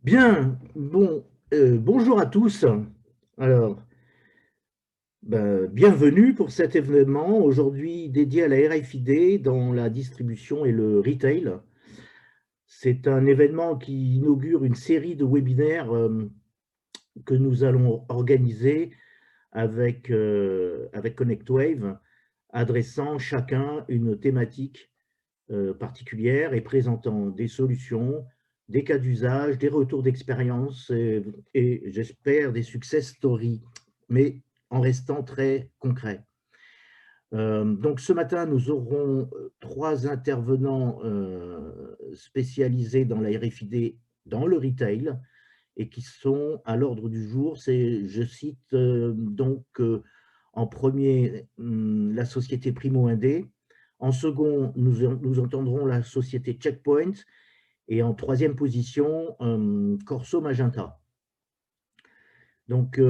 Bien, bon, bonjour à tous. Alors, bienvenue pour cet événement aujourd'hui dédié à la RFID dans la distribution et le retail. C'est un événement qui inaugure une série de webinaires que nous allons organiser avec ConnectWave, adressant chacun une thématique particulière et présentant des solutions, des cas d'usage, des retours d'expérience et j'espère des success stories, mais en restant très concret. Donc ce matin, nous aurons trois intervenants spécialisés dans la RFID dans le retail et qui sont à l'ordre du jour. C'est, je cite en premier la société Primo Indé, en second nous entendrons la société Checkpoint et en troisième position Corso Magenta. Donc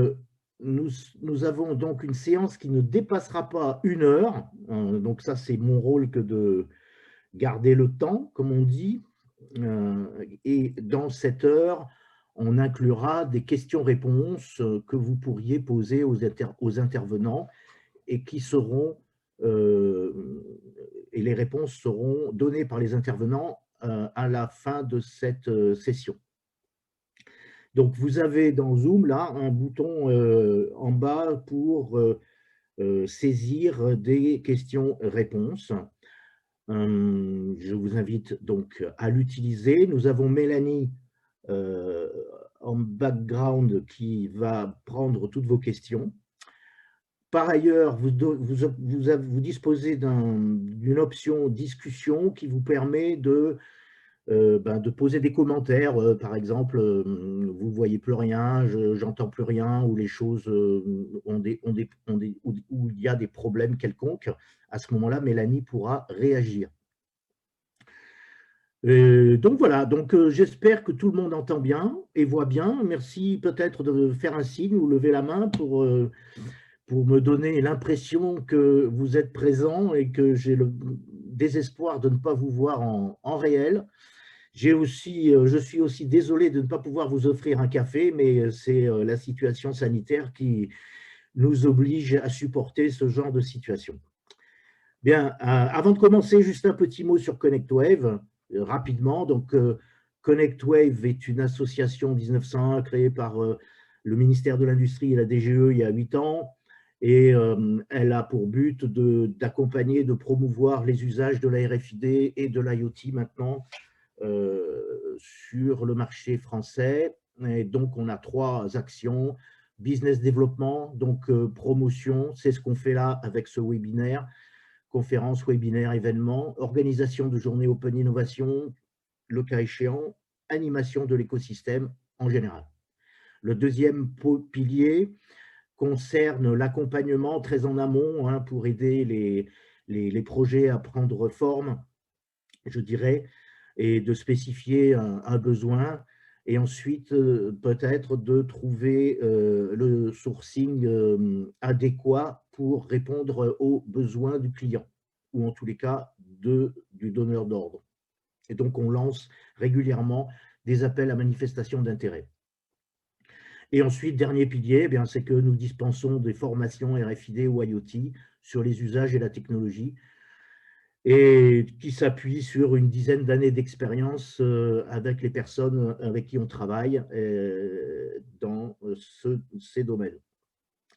nous avons donc une séance qui ne dépassera pas 1 heure. Donc ça, c'est mon rôle que de garder le temps, comme on dit. Et dans cette heure, on inclura des questions-réponses que vous pourriez poser aux intervenants et qui seront, et les réponses seront données par les intervenants à la fin de cette session. Donc, vous avez dans Zoom, là, un bouton en bas pour saisir des questions-réponses. Je vous invite donc à l'utiliser. Nous avons Mélanie en background qui va prendre toutes vos questions. Par ailleurs, vous disposez d'une option discussion qui vous permet de poser des commentaires. Par exemple, vous ne voyez plus rien, j'entends plus rien, ou les choses où il y a des problèmes quelconques. À ce moment-là, Mélanie pourra réagir. Donc voilà, j'espère que tout le monde entend bien et voit bien. Merci peut-être de faire un signe ou lever la main pour me donner l'impression que vous êtes présent et que j'ai le désespoir de ne pas vous voir en réel. Je suis aussi désolé de ne pas pouvoir vous offrir un café, mais c'est la situation sanitaire qui nous oblige à supporter ce genre de situation. Bien, avant de commencer, juste un petit mot sur ConnectWave, rapidement. Donc, ConnectWave est une association 1901 créée par le ministère de l'Industrie et la DGE il y a 8 ans. Et elle a pour but d'accompagner, de promouvoir les usages de la RFID et de l'IoT maintenant sur le marché français. Et donc, on a 3 actions. Business développement, donc promotion, c'est ce qu'on fait là avec ce webinaire. Conférences, webinaires, événements, organisation de journées Open Innovation, le cas échéant, animation de l'écosystème en général. Le deuxième pilier concerne l'accompagnement très en amont pour aider les projets à prendre forme, je dirais, et de spécifier un besoin, et ensuite peut-être de trouver le sourcing adéquat pour répondre aux besoins du client, ou en tous les cas du donneur d'ordre. Et donc on lance régulièrement des appels à manifestation d'intérêt. Et ensuite, dernier pilier, c'est que nous dispensons des formations RFID ou IoT sur les usages et la technologie, et qui s'appuie sur une dizaine d'années d'expérience avec les personnes avec qui on travaille dans ces domaines.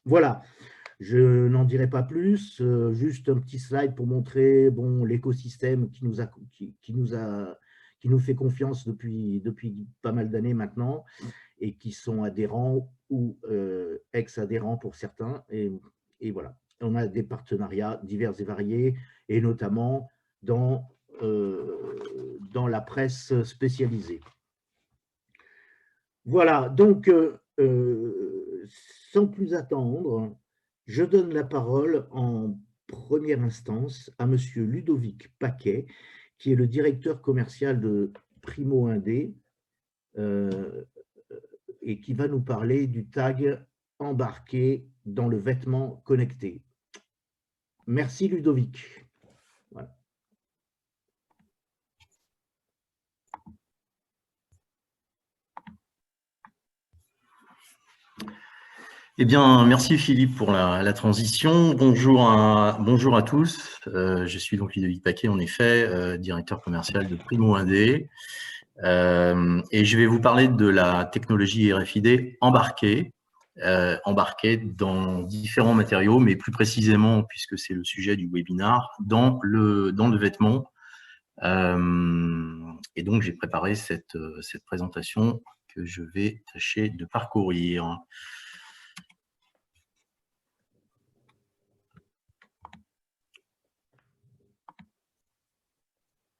Voilà, je n'en dirai pas plus, juste un petit slide pour montrer l'écosystème qui nous fait confiance depuis pas mal d'années maintenant et qui sont adhérents ou ex-adhérents pour certains. Et voilà, on a des partenariats divers et variés, et notamment dans la presse spécialisée. Voilà, donc sans plus attendre, je donne la parole en première instance à monsieur Ludovic Paquet, qui est le directeur commercial de Primo Indé, et qui va nous parler du tag embarqué dans le vêtement connecté. Merci Ludovic. Voilà. Eh bien, merci Philippe pour la transition. Bonjour à tous. Je suis donc Ludovic Paquet, en effet, directeur commercial de Primo Indé. Et je vais vous parler de la technologie RFID embarquée, embarquée dans différents matériaux, mais plus précisément, puisque c'est le sujet du webinaire, dans le vêtement. Et donc, j'ai préparé cette présentation que je vais tâcher de parcourir.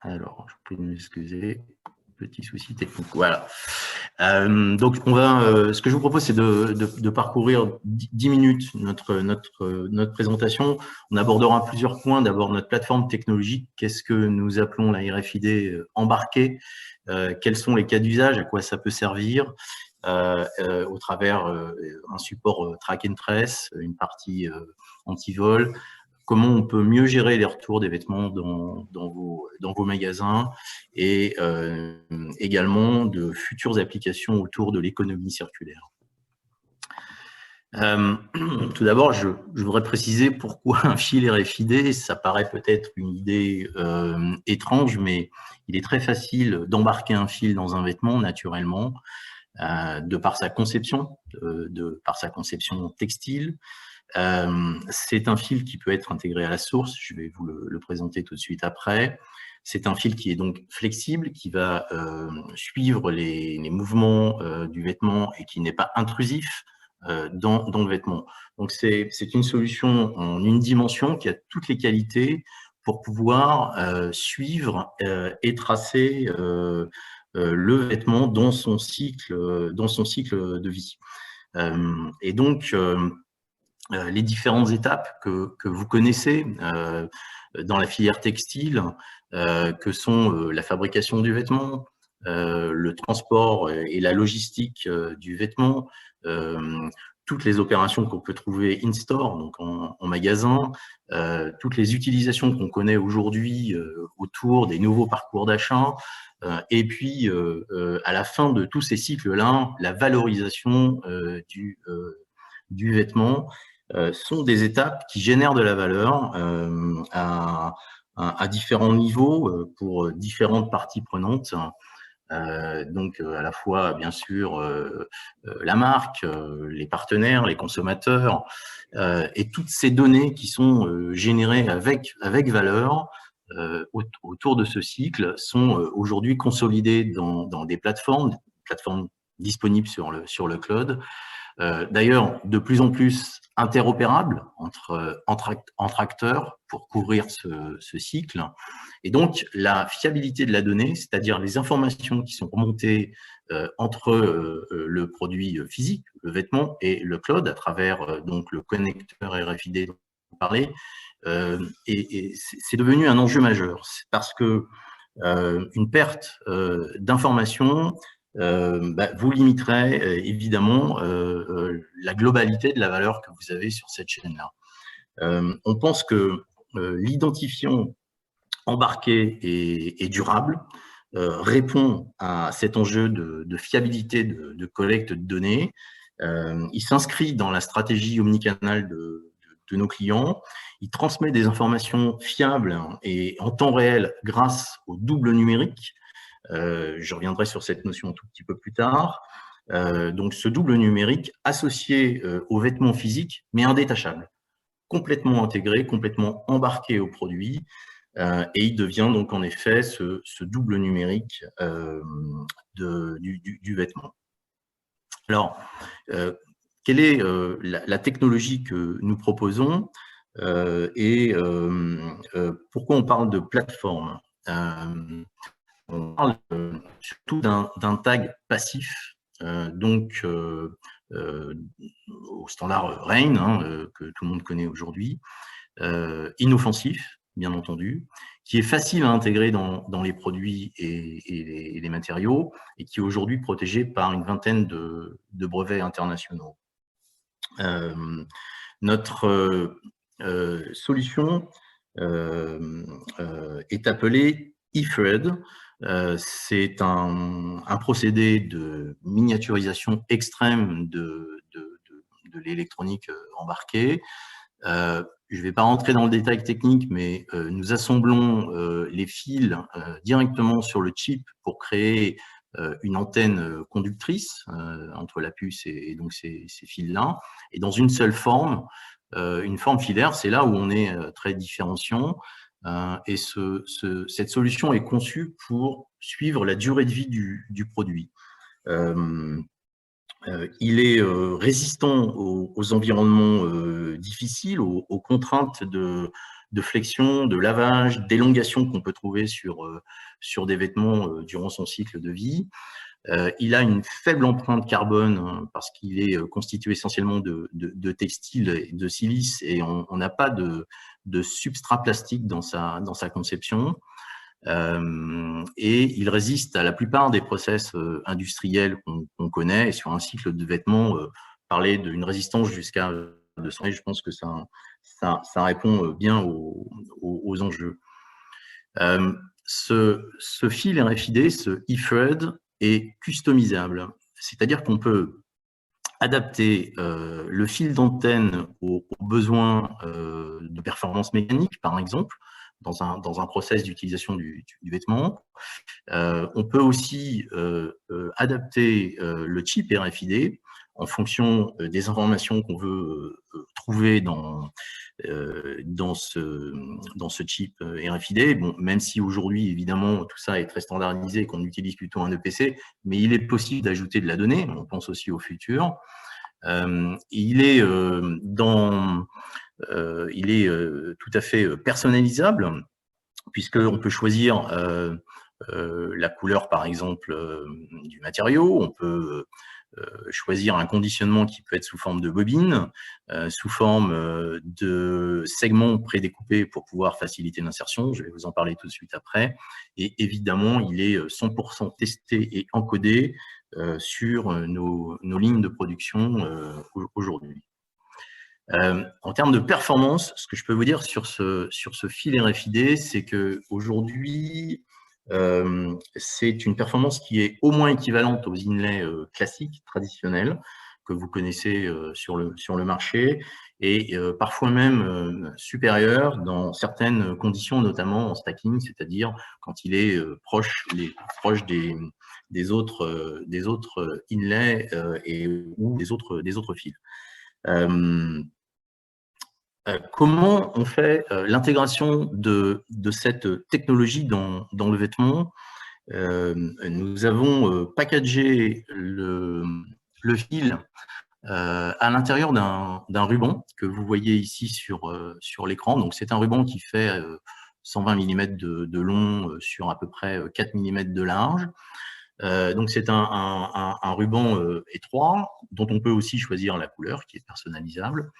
Alors, je prie de m'excuser, petit souci technique. Voilà. Donc, ce que je vous propose, c'est de parcourir 10 minutes notre présentation. On abordera plusieurs points. D'abord, notre plateforme technologique. Qu'est-ce que nous appelons la RFID embarquée? Quels sont les cas d'usage? À quoi ça peut servir? Au travers un support track and trace, une partie anti-vol. Comment on peut mieux gérer les retours des vêtements dans vos magasins et également de futures applications autour de l'économie circulaire. Tout d'abord, je voudrais préciser pourquoi un fil RFID. Ça paraît peut-être une idée étrange, mais il est très facile d'embarquer un fil dans un vêtement naturellement, de par sa conception, de par sa conception textile. C'est un fil qui peut être intégré à la source, je vais vous le présenter tout de suite après. C'est un fil qui est donc flexible, qui va suivre les mouvements du vêtement et qui n'est pas intrusif dans le vêtement. Donc c'est une solution en une dimension qui a toutes les qualités pour pouvoir suivre et tracer le vêtement dans son cycle de vie. Et donc, les différentes étapes que vous connaissez dans la filière textile, que sont la fabrication du vêtement, le transport et la logistique du vêtement, toutes les opérations qu'on peut trouver in-store, donc en magasin, toutes les utilisations qu'on connaît aujourd'hui autour des nouveaux parcours d'achat, et puis à la fin de tous ces cycles-là, la valorisation du vêtement, sont des étapes qui génèrent de la valeur à différents niveaux pour différentes parties prenantes. Donc à la fois, bien sûr, la marque, les partenaires, les consommateurs, et toutes ces données qui sont générées avec valeur autour de ce cycle sont aujourd'hui consolidées dans des plateformes disponibles sur le cloud. D'ailleurs, de plus en plus interopérables entre acteurs pour couvrir ce cycle. Et donc, la fiabilité de la donnée, c'est-à-dire les informations qui sont remontées entre le produit physique, le vêtement, et le cloud, à travers donc le connecteur RFID dont vous parlez, et c'est devenu un enjeu majeur. C'est parce que une perte d'informations vous limiterait évidemment la globalité de la valeur que vous avez sur cette chaîne-là. On pense que l'identifiant embarqué et durable répond à cet enjeu de fiabilité de collecte de données. Il s'inscrit dans la stratégie omnicanal de nos clients. Il transmet des informations fiables et en temps réel grâce au double numérique. Je reviendrai sur cette notion un tout petit peu plus tard. Donc, ce double numérique associé aux vêtements physiques, mais indétachable, complètement intégré, complètement embarqué au produit, et il devient donc en effet ce double numérique du vêtement. Alors, quelle est la technologie que nous proposons et pourquoi on parle de plateforme? On parle surtout d'un tag passif, donc au standard RAIN, que tout le monde connaît aujourd'hui, inoffensif, bien entendu, qui est facile à intégrer dans les produits et les matériaux, et qui est aujourd'hui protégé par une vingtaine de brevets internationaux. Notre solution est appelée eThread. C'est un procédé de miniaturisation extrême de de l'électronique embarquée. Je ne vais pas rentrer dans le détail technique, mais nous assemblons les fils directement sur le chip pour créer une antenne conductrice entre la puce et donc ces fils-là, et dans une seule forme, une forme filaire. C'est là où on est très différenciant. Et cette solution est conçue pour suivre la durée de vie du produit. Il est résistant aux environnements difficiles, aux contraintes de flexion, de lavage, d'élongation qu'on peut trouver sur des vêtements durant son cycle de vie. Il a une faible empreinte carbone parce qu'il est constitué essentiellement de textiles et de silice, et on n'a pas de substrat plastique dans sa conception. Et il résiste à la plupart des process industriels qu'on connaît. Et sur un cycle de vêtements, parler d'une résistance jusqu'à 200, je pense que ça répond bien aux enjeux. Ce fil RFID, ce eThread, est customisable. C'est-à-dire qu'on peut adapter le fil d'antenne aux besoins de performance mécanique, par exemple, dans un process d'utilisation du vêtement. On peut aussi adapter le chip RFID en fonction des informations qu'on veut trouver dans ce chip RFID. Bon, même si aujourd'hui, évidemment, tout ça est très standardisé et qu'on utilise plutôt un EPC, mais il est possible d'ajouter de la donnée. On pense aussi au futur. Il est tout à fait personnalisable, puisqu'on peut choisir la couleur, par exemple, du matériau. On peut choisir un conditionnement qui peut être sous forme de bobine, sous forme de segments prédécoupés pour pouvoir faciliter l'insertion. Je vais vous en parler tout de suite après. Et évidemment, il est 100% testé et encodé sur nos lignes de production aujourd'hui. En termes de performance, ce que je peux vous dire sur ce fil RFID, c'est qu'aujourd'hui, c'est une performance qui est au moins équivalente aux inlays classiques, traditionnels, que vous connaissez sur le marché, et parfois même supérieure dans certaines conditions, notamment en stacking, c'est-à-dire quand il est proche des autres inlays ou des autres fils. Comment on fait l'intégration de cette technologie dans le vêtement? Nous avons packagé le fil à l'intérieur d'un ruban que vous voyez ici sur l'écran. Donc, c'est un ruban qui fait 120 mm de long sur à peu près 4 mm de large. Donc, c'est un ruban étroit dont on peut aussi choisir la couleur qui est personnalisable,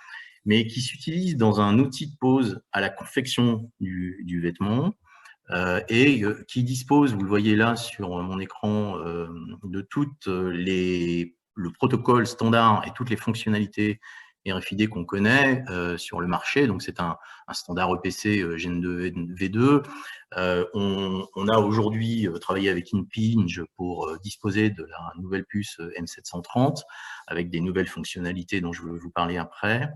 mais qui s'utilise dans un outil de pose à la confection du vêtement et qui dispose, vous le voyez là sur mon écran, de toutes le protocole standard et toutes les fonctionnalités RFID qu'on connaît sur le marché. Donc, c'est un standard EPC Gen 2 V2. On a aujourd'hui travaillé avec Impinj pour disposer de la nouvelle puce M730 avec des nouvelles fonctionnalités dont je vais vous parler après.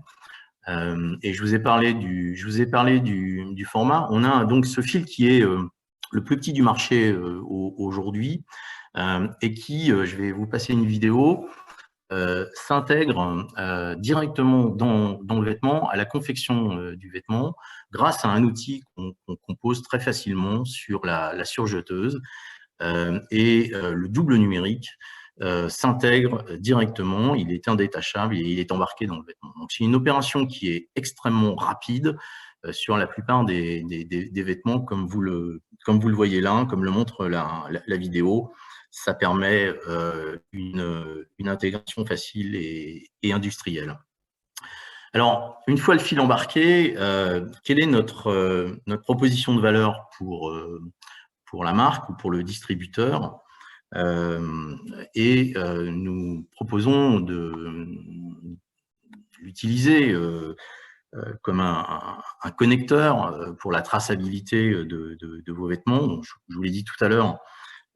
Et je vous ai parlé du format. On a donc ce fil qui est le plus petit du marché aujourd'hui et qui, je vais vous passer une vidéo, s'intègre directement dans le vêtement, à la confection du vêtement, grâce à un outil qu'on compose très facilement sur la surjeteuse. Et le double numérique s'intègre directement, il est indétachable et il est embarqué dans le vêtement. Donc, c'est une opération qui est extrêmement rapide sur la plupart des vêtements, comme vous le voyez là, comme le montre la vidéo. Ça permet une intégration facile et industrielle. Alors, une fois le fil embarqué, quelle est notre proposition de valeur pour la marque ou pour le distributeur? Nous proposons de l'utiliser comme un connecteur pour la traçabilité de vos vêtements. Donc, je vous l'ai dit tout à l'heure,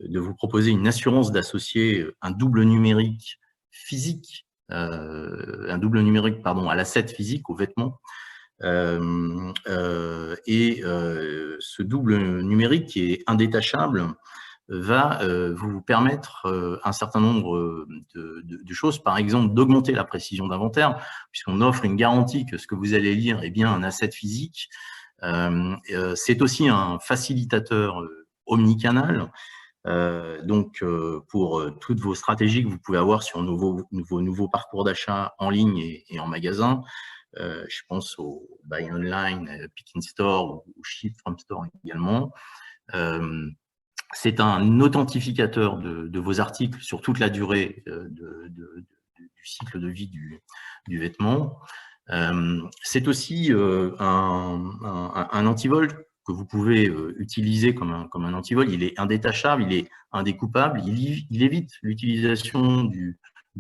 de vous proposer une assurance d'associer un double numérique physique un double numérique, pardon, à l'asset physique, au vêtement. Ce double numérique qui est indétachable va vous permettre un certain nombre de choses, par exemple d'augmenter la précision d'inventaire, puisqu'on offre une garantie que ce que vous allez lire est bien un asset physique. C'est aussi un facilitateur omnicanal. Pour toutes vos stratégies que vous pouvez avoir sur vos nouveaux parcours d'achat en ligne et en magasin, je pense au Buy Online, Pick in Store ou Ship from Store également. C'est un authentificateur de vos articles sur toute la durée du cycle de vie du vêtement. C'est aussi un antivol que vous pouvez utiliser comme un antivol. Il est indétachable, il est indécoupable, il évite l'utilisation du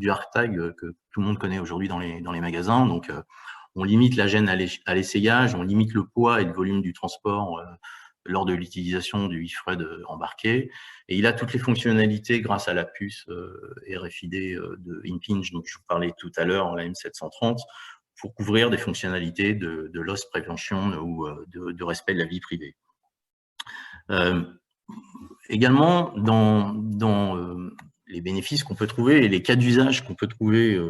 hard tag que tout le monde connaît aujourd'hui dans les magasins. Donc, on limite la gêne à l'essayage, on limite le poids et le volume du transport lors de l'utilisation du eFred embarqué. Et il a toutes les fonctionnalités grâce à la puce RFID de Impinj, dont je vous parlais tout à l'heure, la M730, pour couvrir des fonctionnalités de loss prevention ou de respect de la vie privée. Également, dans les bénéfices qu'on peut trouver et les cas d'usage qu'on peut trouver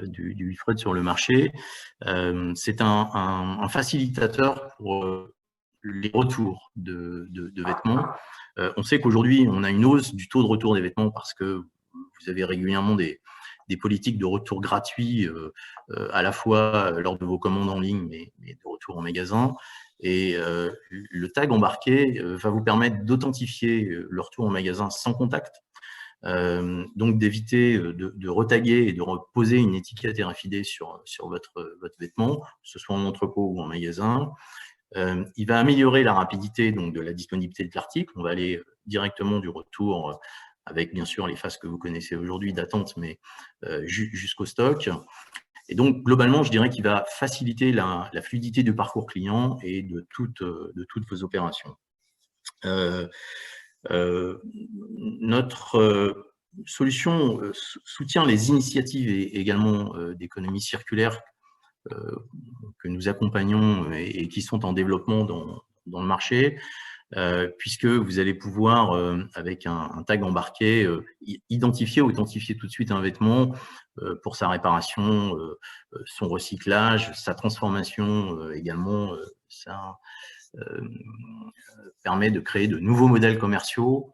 du eFred sur le marché, c'est un facilitateur pour les retours de vêtements. On sait qu'aujourd'hui, on a une hausse du taux de retour des vêtements parce que vous avez régulièrement des politiques de retour gratuits à la fois lors de vos commandes en ligne, mais de retour en magasin. Et le tag embarqué va vous permettre d'authentifier le retour en magasin sans contact. Donc d'éviter de retaguer et de reposer une étiquette RFID sur votre vêtement, que ce soit en entrepôt ou en magasin. Il va améliorer la rapidité donc, de la disponibilité de l'article. On va aller directement du retour avec bien sûr les phases que vous connaissez aujourd'hui d'attente, mais jusqu'au stock. Et donc, globalement, je dirais qu'il va faciliter la fluidité du parcours client et de toutes vos opérations. Notre solution soutient les initiatives et également d'économie circulaire que nous accompagnons et qui sont en développement dans le marché, puisque vous allez pouvoir, avec un tag embarqué, identifier, authentifier tout de suite un vêtement pour sa réparation, son recyclage, sa transformation également. Ça permet de créer de nouveaux modèles commerciaux,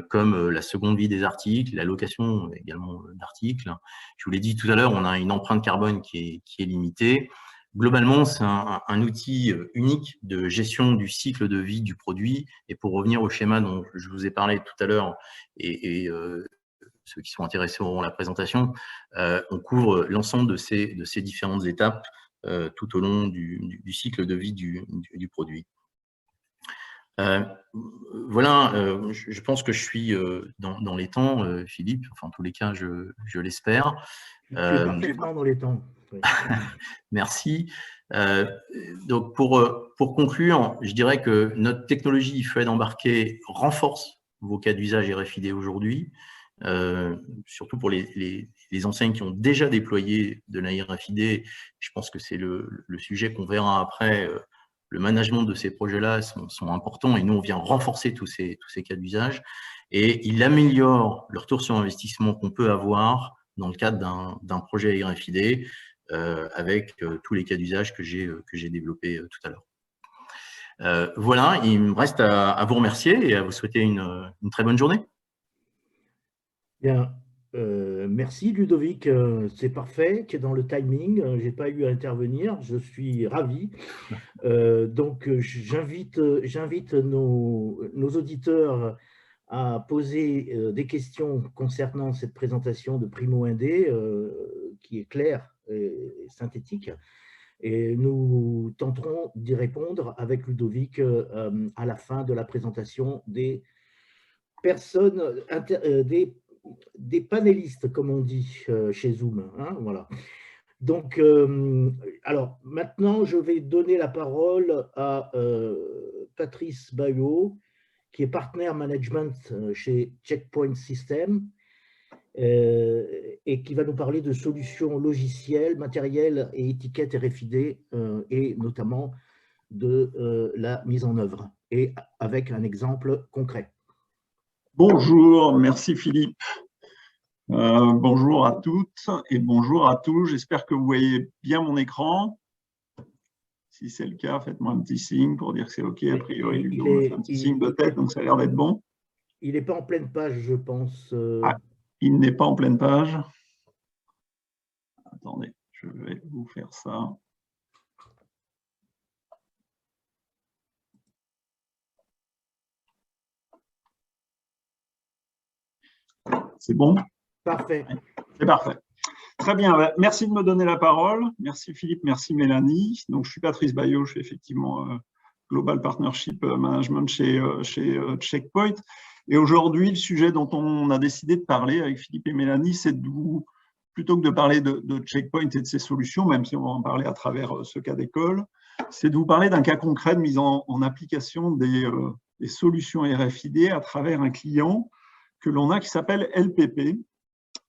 comme la seconde vie des articles, la location également d'articles. Je vous l'ai dit tout à l'heure, on a une empreinte carbone qui est limitée. Globalement, c'est un outil unique de gestion du cycle de vie du produit. Et pour revenir au schéma dont je vous ai parlé tout à l'heure, et ceux qui sont intéressés auront la présentation, on couvre l'ensemble de ces différentes étapes tout au long du cycle de vie du produit. Voilà, je pense que je suis dans les temps, Philippe, enfin en tous les cas, je l'espère. Tu es parfaitement dans les temps. Oui. Merci. Donc pour conclure, je dirais que notre technologie eFred embarquée renforce vos cas d'usage RFID aujourd'hui, surtout pour les enseignes qui ont déjà déployé de la RFID. Je pense que c'est le sujet qu'on verra après. Le management de ces projets-là sont importants et nous, on vient renforcer tous ces cas d'usage et il améliore le retour sur investissement qu'on peut avoir dans le cadre d'un projet RFID avec tous les cas d'usage que j'ai développés tout à l'heure. Voilà, il me reste à vous remercier et à vous souhaiter une très bonne journée. Bien. Merci Ludovic, c'est parfait, tu es dans le timing, je n'ai pas eu à intervenir, je suis ravi. Donc j'invite nos auditeurs à poser des questions concernant cette présentation de Primo Indé, qui est claire et synthétique. Et nous tenterons d'y répondre avec Ludovic à la fin de la présentation des personnes, des panélistes, comme on dit chez Zoom. Hein, voilà. Donc, alors maintenant, je vais donner la parole à Patrice Bayot, qui est partenaire management chez Checkpoint System et qui va nous parler de solutions logicielles, matérielles et étiquettes RFID, et notamment de la mise en œuvre, et avec un exemple concret. Bonjour, merci Philippe. Bonjour à toutes et bonjour à tous. J'espère que vous voyez bien mon écran. Si c'est le cas, faites-moi un petit signe pour dire que c'est OK. A priori, Ludo me fait un petit signe de tête, donc ça a l'air d'être bon. Il n'est pas en pleine page, je pense. Ah, il n'est pas en pleine page. Attendez, je vais vous faire ça. C'est bon? Parfait. C'est parfait. Très bien, merci de me donner la parole. Merci Philippe, merci Mélanie. Donc, je suis Patrice Bayot, je fais effectivement Global Partnership Management chez Checkpoint. Et aujourd'hui, le sujet dont on a décidé de parler avec Philippe et Mélanie, c'est de vous, plutôt que de parler de Checkpoint et de ses solutions, même si on va en parler à travers ce cas d'école, c'est de vous parler d'un cas concret de mise en application des solutions RFID à travers un client que l'on a qui s'appelle LPP.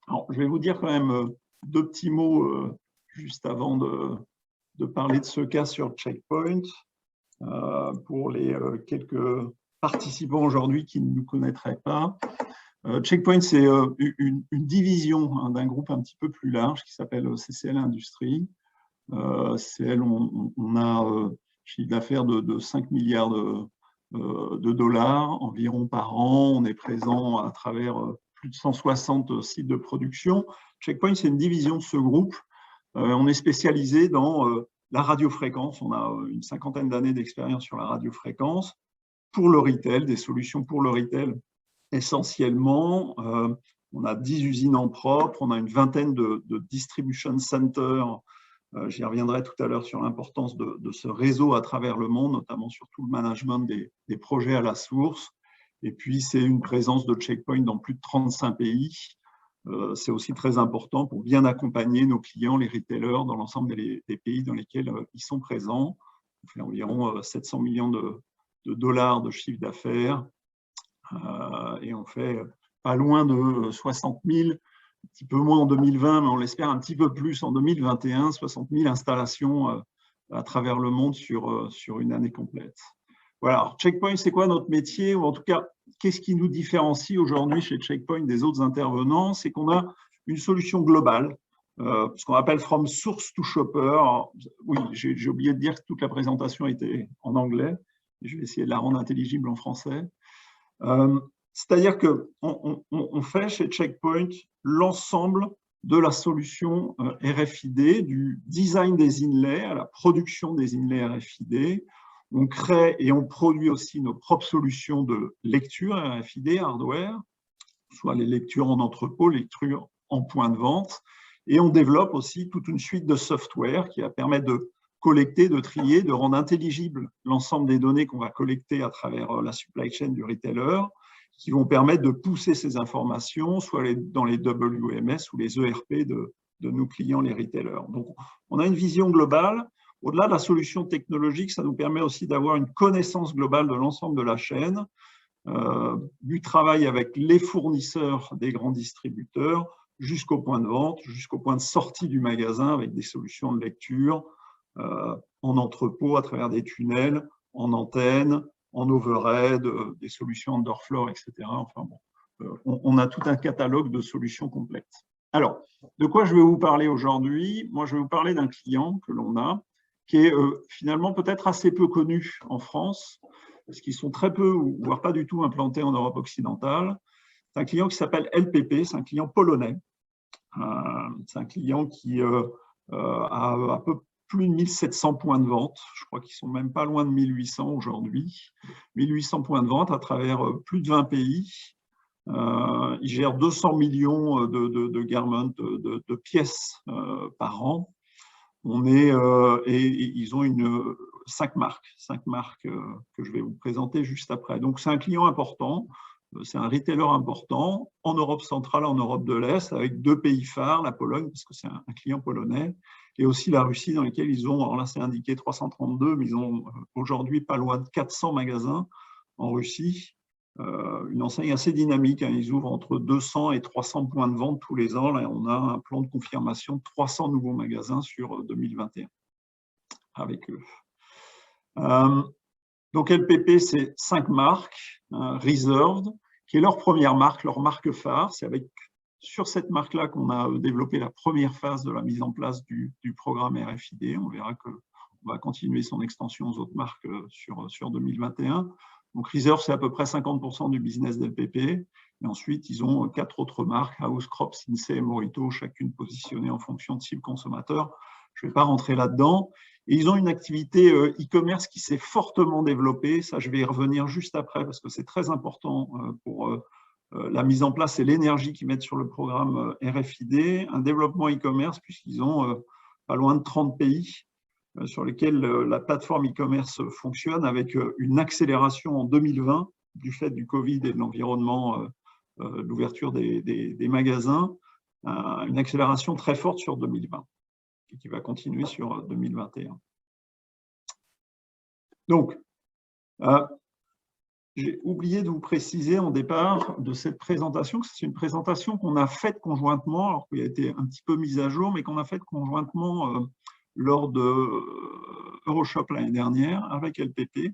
Alors, je vais vous dire quand même deux petits mots juste avant de parler de ce cas sur Checkpoint pour les quelques participants aujourd'hui qui ne nous connaîtraient pas. Checkpoint, c'est une division d'un groupe un petit peu plus large qui s'appelle CCL Industries. CCL, on a un chiffre d'affaires de 5 milliards de dollars environ par an. On est présent à travers plus de 160 sites de production. Checkpoint, c'est une division de ce groupe. On est spécialisé dans la radiofréquence. On a une cinquantaine d'années d'expérience sur la radiofréquence pour le retail, des solutions pour le retail essentiellement. On a 10 usines en propre, on a une vingtaine de distribution centers. J'y reviendrai tout à l'heure sur l'importance de ce réseau à travers le monde, notamment sur tout le management des projets à la source. Et puis, c'est une présence de Checkpoint dans plus de 35 pays. C'est aussi très important pour bien accompagner nos clients, les retailers, dans l'ensemble des pays dans lesquels ils sont présents. On fait environ 700 millions de dollars de chiffre d'affaires et on fait pas loin de 60 000, un petit peu moins en 2020, mais on l'espère un petit peu plus en 2021, 60 000 installations à travers le monde sur une année complète. Voilà, alors, Checkpoint, c'est quoi notre métier? Ou en tout cas, qu'est-ce qui nous différencie aujourd'hui chez Checkpoint des autres intervenants? C'est qu'on a une solution globale, ce qu'on appelle From Source to Shopper. Alors, oui, j'ai oublié de dire que toute la présentation était en anglais. Je vais essayer de la rendre intelligible en français. C'est-à-dire qu'on fait chez Checkpoint l'ensemble de la solution RFID, du design des inlays à la production des inlays RFID. On crée et on produit aussi nos propres solutions de lecture RFID, hardware, soit les lectures en entrepôt, lectures en point de vente. Et on développe aussi toute une suite de software qui va permettre de collecter, de trier, de rendre intelligible l'ensemble des données qu'on va collecter à travers la supply chain du retailer, qui vont permettre de pousser ces informations, soit dans les WMS ou les ERP de nos clients, les retailers. Donc, on a une vision globale. Au-delà de la solution technologique, ça nous permet aussi d'avoir une connaissance globale de l'ensemble de la chaîne, du travail avec les fournisseurs des grands distributeurs jusqu'au point de vente, jusqu'au point de sortie du magasin avec des solutions de lecture en entrepôt, à travers des tunnels, en antenne, en overhead, des solutions underfloor, etc. Enfin bon, on a tout un catalogue de solutions complètes. Alors, de quoi je vais vous parler aujourd'hui? Moi, je vais vous parler d'un client que l'on a, qui est finalement peut-être assez peu connu en France, parce qu'ils sont très peu, voire pas du tout implantés en Europe occidentale. C'est un client qui s'appelle LPP, c'est un client polonais. C'est un client qui a à peu plus de 1700 points de vente. Je crois qu'ils sont même pas loin de 1800 aujourd'hui. 1800 points de vente à travers plus de 20 pays. Ils gèrent 200 millions de garments, de pièces par an. Et ils ont 5 marques que je vais vous présenter juste après. Donc, c'est un client important, c'est un retailer important en Europe centrale, en Europe de l'Est, avec 2 pays phares, la Pologne, parce que c'est un client polonais, et aussi la Russie, dans lesquels ils ont, alors là c'est indiqué 332, mais ils ont aujourd'hui pas loin de 400 magasins en Russie, une enseigne assez dynamique. Hein. Ils ouvrent entre 200 et 300 points de vente tous les ans. Là, on a un plan de confirmation de 300 nouveaux magasins sur 2021 avec eux. Donc LPP, c'est 5 marques. Reserved, qui est leur première marque, leur marque phare. C'est sur cette marque-là qu'on a développé la première phase de la mise en place du programme RFID. On verra qu'on va continuer son extension aux autres marques sur 2021. Donc Reserve, c'est à peu près 50% du business d'LPP. Et ensuite, ils ont 4 autres marques, House Crop, Sinsay et Morito, chacune positionnée en fonction de cible consommateur. Je ne vais pas rentrer là-dedans. Et ils ont une activité e-commerce qui s'est fortement développée. Ça, je vais y revenir juste après parce que c'est très important pour la mise en place et l'énergie qu'ils mettent sur le programme RFID. Un développement e-commerce puisqu'ils ont pas loin de 30 pays sur lesquels la plateforme e-commerce fonctionne avec une accélération en 2020 du fait du Covid et de l'environnement, de l'ouverture des magasins, une accélération très forte sur 2020 et qui va continuer sur 2021. Donc, j'ai oublié de vous préciser en départ de cette présentation que c'est une présentation qu'on a faite conjointement, alors qu'il a été un petit peu mise à jour, mais qu'on a faite conjointement lors de Euroshop l'année dernière avec LPP.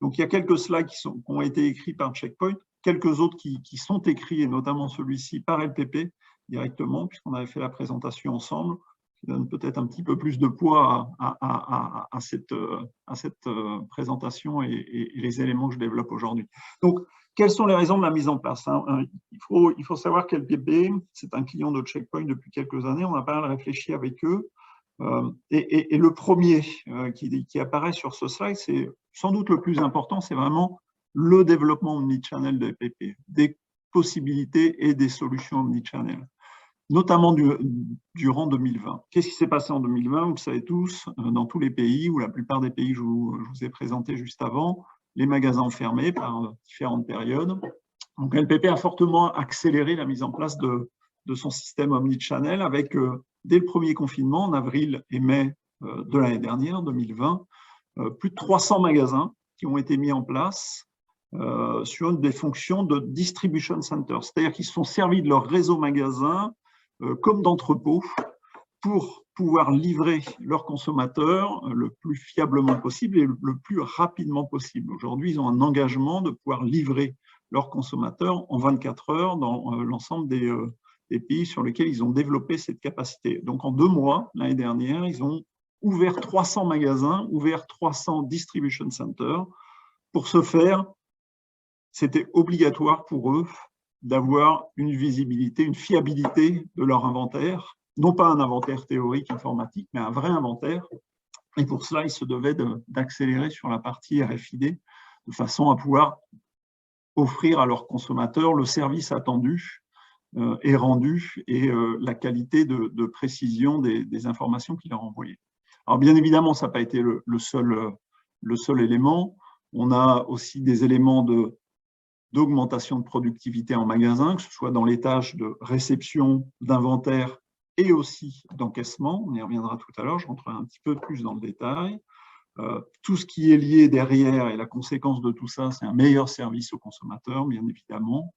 Donc, il y a quelques slides qui ont été écrits par Checkpoint, quelques autres qui sont écrits, et notamment celui-ci par LPP directement, puisqu'on avait fait la présentation ensemble, qui donne peut-être un petit peu plus de poids à cette présentation et les éléments que je développe aujourd'hui. Donc, quelles sont les raisons de la mise en place? Il faut savoir qu'LPP, c'est un client de Checkpoint depuis quelques années, on a pas mal réfléchi avec eux. Et le premier qui apparaît sur ce slide, c'est sans doute le plus important, c'est vraiment le développement omnichannel de LPP, des possibilités et des solutions omnichannel, notamment durant 2020. Qu'est-ce qui s'est passé en 2020? Vous le savez tous, dans tous les pays, ou la plupart des pays que je vous ai présentés juste avant, les magasins ont fermé par différentes périodes. Donc LPP a fortement accéléré la mise en place de son système omnichannel avec, dès le premier confinement, en avril et mai de l'année dernière, 2020, plus de 300 magasins qui ont été mis en place sur des fonctions de distribution center, c'est-à-dire qu'ils se sont servis de leur réseau magasin comme d'entrepôt pour pouvoir livrer leurs consommateurs le plus fiablement possible et le plus rapidement possible. Aujourd'hui, ils ont un engagement de pouvoir livrer leurs consommateurs en 24 heures dans l'ensemble des pays sur lesquels ils ont développé cette capacité. Donc, en 2 mois, l'année dernière, ils ont ouvert 300 magasins, ouvert 300 distribution centers. Pour ce faire, c'était obligatoire pour eux d'avoir une visibilité, une fiabilité de leur inventaire, non pas un inventaire théorique informatique, mais un vrai inventaire. Et pour cela, ils se devaient d'accélérer sur la partie RFID de façon à pouvoir offrir à leurs consommateurs le service attendu et rendu et la qualité de précision des informations qu'ils leur envoyaient. Alors bien évidemment, ça n'a pas été le seul élément. On a aussi des éléments d'augmentation de productivité en magasin, que ce soit dans les tâches de réception, d'inventaire et aussi d'encaissement. On y reviendra tout à l'heure, je rentrerai un petit peu plus dans le détail. Tout ce qui est lié derrière et la conséquence de tout ça, c'est un meilleur service aux consommateurs, bien évidemment.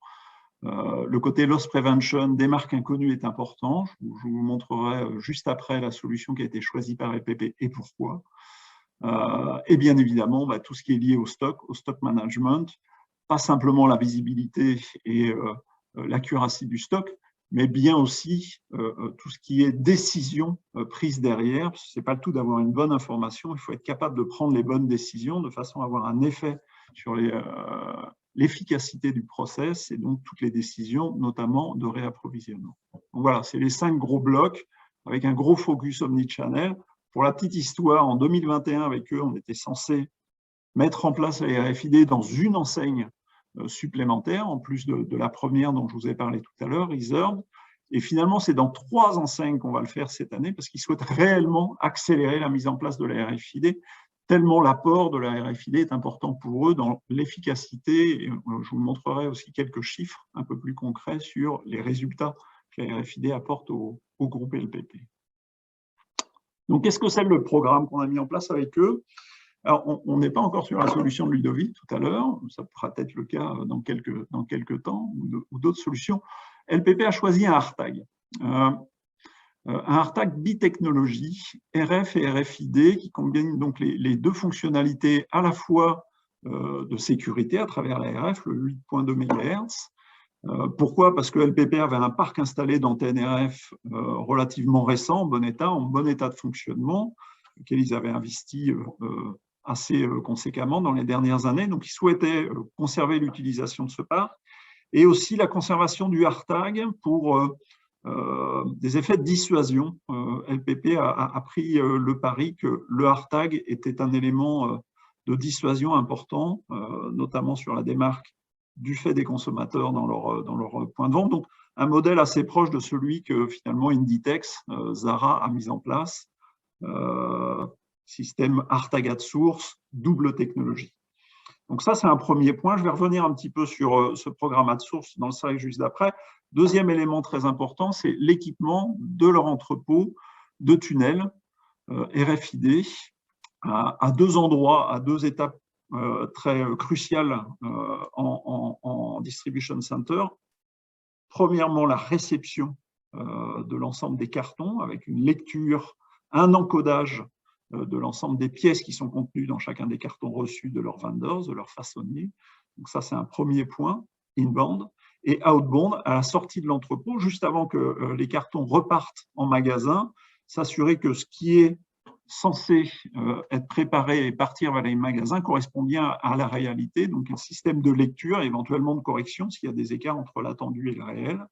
Le côté loss prevention des marques inconnues est important. Je vous montrerai juste après la solution qui a été choisie par LPP et pourquoi. Et bien évidemment, tout ce qui est lié au stock management, pas simplement la visibilité et l'accuracy du stock, mais bien aussi tout ce qui est décision prise derrière. Ce n'est pas le tout d'avoir une bonne information, il faut être capable de prendre les bonnes décisions de façon à avoir un effet sur l'efficacité du process et donc toutes les décisions, notamment de réapprovisionnement. Donc voilà, c'est les 5 gros blocs avec un gros focus omnichannel. Pour la petite histoire, en 2021, avec eux, on était censé mettre en place la RFID dans une enseigne supplémentaire, en plus de la première dont je vous ai parlé tout à l'heure, Reserve. Et finalement, c'est dans 3 enseignes qu'on va le faire cette année parce qu'ils souhaitent réellement accélérer la mise en place de la RFID, tellement l'apport de la RFID est important pour eux dans l'efficacité. Je vous montrerai aussi quelques chiffres un peu plus concrets sur les résultats que la RFID apporte au groupe LPP. Donc, qu'est-ce que c'est le programme qu'on a mis en place avec eux? Alors, on n'est pas encore sur la solution de Ludovic tout à l'heure, ça pourra être le cas dans quelques temps, ou d'autres solutions. LPP a choisi un ARTAG. Un ARTAG bitechnologie, RF et RFID, qui combine donc les deux fonctionnalités à la fois de sécurité à travers la RF, le 8.2 MHz. Pourquoi? Parce que LPP avait un parc installé d'antennes RF relativement récent, en bon état de fonctionnement, auquel ils avaient investi assez conséquemment dans les dernières années. Donc, ils souhaitaient conserver l'utilisation de ce parc et aussi la conservation du ARTAG pour des effets de dissuasion. LPP a pris le pari que le ARTAG était un élément de dissuasion important, notamment sur la démarque du fait des consommateurs dans leur point de vente. Donc, un modèle assez proche de celui que finalement Inditex, Zara a mis en place, système ARTAG at source, double technologie. Donc ça, c'est un premier point. Je vais revenir un petit peu sur ce programme at source dans le slide juste d'après. Deuxième élément très important, c'est l'équipement de leur entrepôt de tunnels RFID à deux endroits, à deux étapes très cruciales en distribution center. Premièrement, la réception de l'ensemble des cartons avec une lecture, un encodage de l'ensemble des pièces qui sont contenues dans chacun des cartons reçus de leurs vendors, de leurs façonniers. Donc ça, c'est un premier point, inbound. Et outbound, à la sortie de l'entrepôt, juste avant que les cartons repartent en magasin, s'assurer que ce qui est censé être préparé et partir vers les magasins correspond bien à la réalité, donc un système de lecture, éventuellement de correction s'il y a des écarts entre l'attendu et le réel.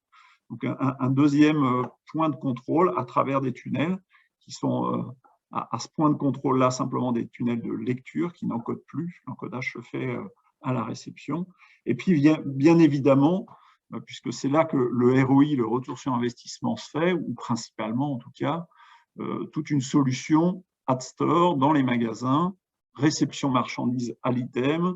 Donc un deuxième point de contrôle à travers des tunnels qui sont à ce point de contrôle-là simplement des tunnels de lecture qui n'encodent plus. L'encodage se fait à la réception. Et puis bien évidemment, puisque c'est là que le ROI, le retour sur investissement, se fait, ou principalement en tout cas, toute une solution at store dans les magasins, réception marchandises à l'item,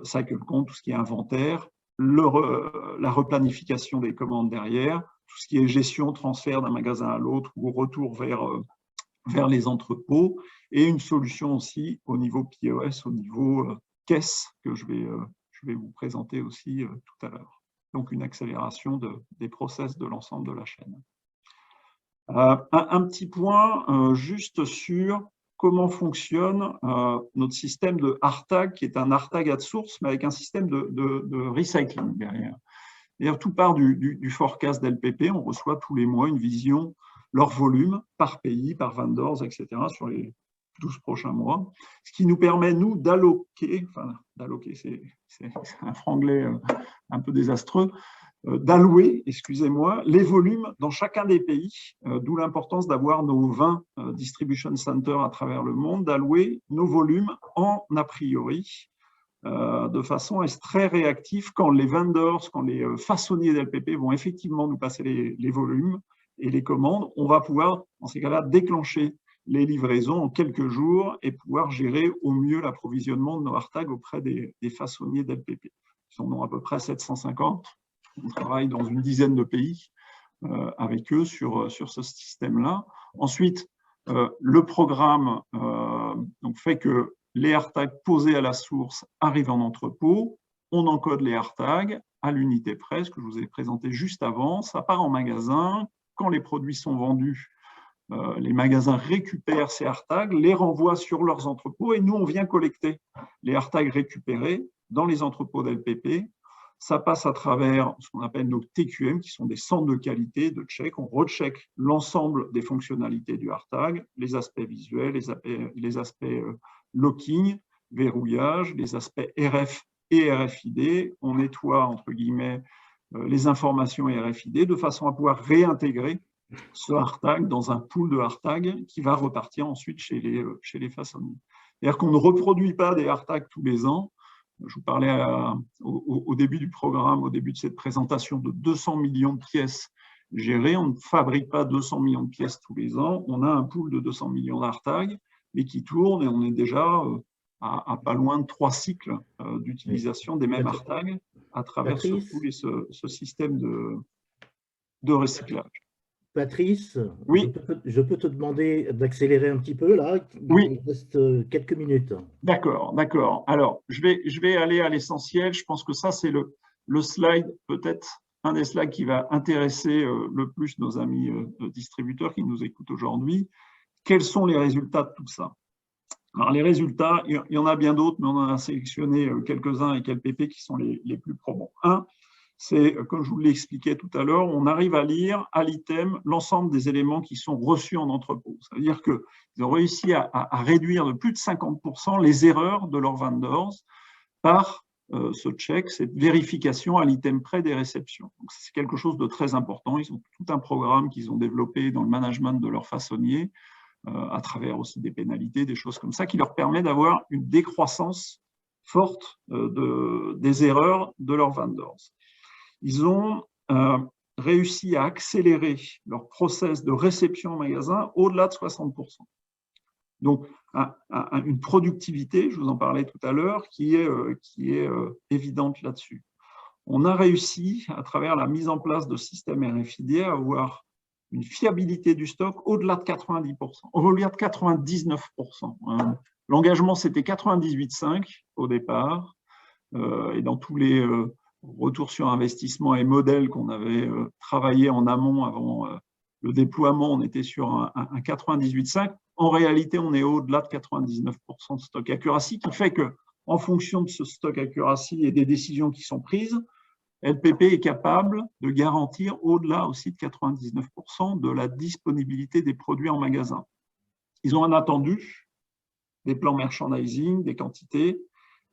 cycle count, tout ce qui est inventaire, la replanification des commandes derrière, tout ce qui est gestion, transfert d'un magasin à l'autre ou retour vers les entrepôts, et une solution aussi au niveau POS, au niveau caisse, que je vais vous présenter aussi tout à l'heure. Donc une accélération des process de l'ensemble de la chaîne. Un petit point juste sur comment fonctionne notre système de ARTAG, qui est un ARTAG at source, mais avec un système de recycling derrière. D'ailleurs, tout part du forecast d'LPP. On reçoit tous les mois une vision, leur volume par pays, par vendors, etc., sur les 12 prochains mois. Ce qui nous permet, nous, d'alloquer, c'est un franglais un peu désastreux, d'allouer, excusez-moi, les volumes dans chacun des pays, d'où l'importance d'avoir nos 20 distribution centers à travers le monde, d'allouer nos volumes en a priori, de façon à être très réactif quand les vendors, quand les façonniers d'LPP vont effectivement nous passer les volumes et les commandes, on va pouvoir, dans ces cas-là, déclencher les livraisons en quelques jours et pouvoir gérer au mieux l'approvisionnement de nos ARTAG auprès des façonniers d'LPP. Ils sont à peu près 750. On travaille dans une dizaine de pays avec eux sur ce système-là. Ensuite, le programme donc fait que les ARTAG posés à la source arrivent en entrepôt. On encode les ARTAG à l'unité près, ce que je vous ai présenté juste avant. Ça part en magasin. Quand les produits sont vendus, les magasins récupèrent ces ARTAG, les renvoient sur leurs entrepôts et nous, on vient collecter les ARTAG récupérés dans les entrepôts d'LPP. Ça passe à travers ce qu'on appelle nos TQM, qui sont des centres de qualité, de check. On recheck l'ensemble des fonctionnalités du ARTAG, les aspects visuels, les aspects locking, verrouillage, les aspects RF et RFID. On nettoie, entre guillemets, les informations RFID de façon à pouvoir réintégrer ce ARTAG dans un pool de ARTAG qui va repartir ensuite chez les façonniers. C'est-à-dire qu'on ne reproduit pas des ARTAG tous les ans. Je vous parlais au début du programme, au début de cette présentation, de 200 millions de pièces gérées. On ne fabrique pas 200 millions de pièces tous les ans. On a un pool de 200 millions d'ARTAG, mais qui tourne et on est déjà à pas loin de 3 cycles d'utilisation des mêmes ARTAG à travers ce pool et ce système de recyclage. Patrice, Oui, je peux te demander d'accélérer un petit peu là. oui, Il reste quelques minutes. d'accord, d'accord. Alors, je vais aller à l'essentiel. Je pense que ça, c'est le slide, peut-être un des slides qui va intéresser le plus nos amis distributeurs qui nous écoutent aujourd'hui. Quels sont les résultats de tout ça? Alors, les résultats, il y en a bien d'autres, mais on en a sélectionné quelques-uns avec LPP qui sont les plus probants. Un, c'est, comme je vous l'ai expliqué tout à l'heure, on arrive à lire à l'item l'ensemble des éléments qui sont reçus en entrepôt. Ça veut dire qu'ils ont réussi à réduire de plus de 50% les erreurs de leurs vendors par ce check, cette vérification à l'item près des réceptions. Donc, c'est quelque chose de très important. Ils ont tout un programme qu'ils ont développé dans le management de leurs façonniers, à travers aussi des pénalités, des choses comme ça, qui leur permet d'avoir une décroissance forte des erreurs de leurs vendors. Ils ont réussi à accélérer leur process de réception en magasin au-delà de 60%. Donc, une productivité, je vous en parlais tout à l'heure, qui est évidente là-dessus. On a réussi, à travers la mise en place de systèmes RFID, à avoir une fiabilité du stock au-delà de 90%, au-delà de 99%. L'engagement, c'était 98,5 au départ, et dans tous les retours sur investissement et modèles qu'on avait travaillé en amont avant le déploiement, on était sur un 98,5. En réalité, on est au-delà de 99% de stock accuracy, qui fait que, en fonction de ce stock accuracy et des décisions qui sont prises, LPP est capable de garantir au-delà aussi de 99% de la disponibilité des produits en magasin. Ils ont un attendu, des plans merchandising, des quantités,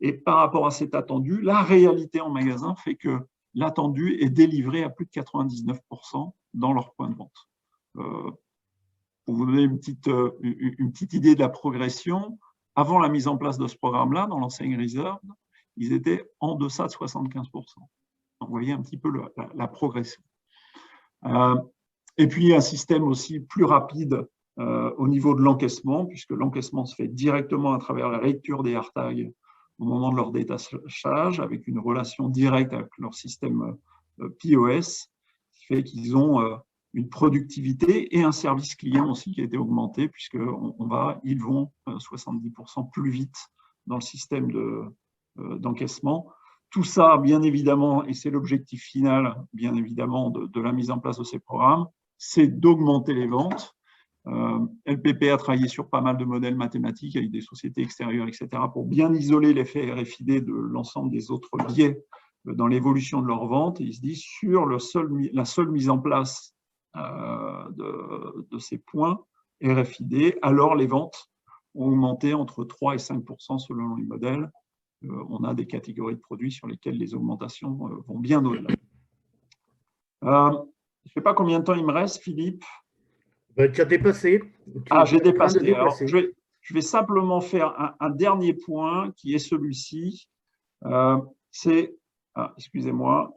et par rapport à cet attendu, la réalité en magasin fait que l'attendu est délivré à plus de 99% dans leur point de vente. Pour vous donner une petite idée de la progression, avant la mise en place de ce programme-là, dans l'enseigne Reserve, ils étaient en deçà de 75%. Vous voyez un petit peu la progression. Et puis, un système aussi plus rapide au niveau de l'encaissement, puisque l'encaissement se fait directement à travers la lecture des AirTags au moment de leur détachage, avec une relation directe avec leur système POS, qui fait qu'ils ont une productivité et un service client aussi qui a été augmenté, puisqu'ils vont 70% plus vite dans le système d'encaissement. Tout ça, bien évidemment, et c'est l'objectif final, bien évidemment, de la mise en place de ces programmes, c'est d'augmenter les ventes. LPP a travaillé sur pas mal de modèles mathématiques avec des sociétés extérieures, etc., pour bien isoler l'effet RFID de l'ensemble des autres biais dans l'évolution de leurs ventes. Et ils se disent, sur la seule mise en place de ces points RFID, alors les ventes ont augmenté entre 3 et 5% selon les modèles. On a des catégories de produits sur lesquelles les augmentations vont bien au-delà. Je ne sais pas combien de temps il me reste, Philippe. Tu as dépassé. J'ai dépassé. Alors, je vais simplement faire un dernier point qui est celui-ci. Excusez-moi,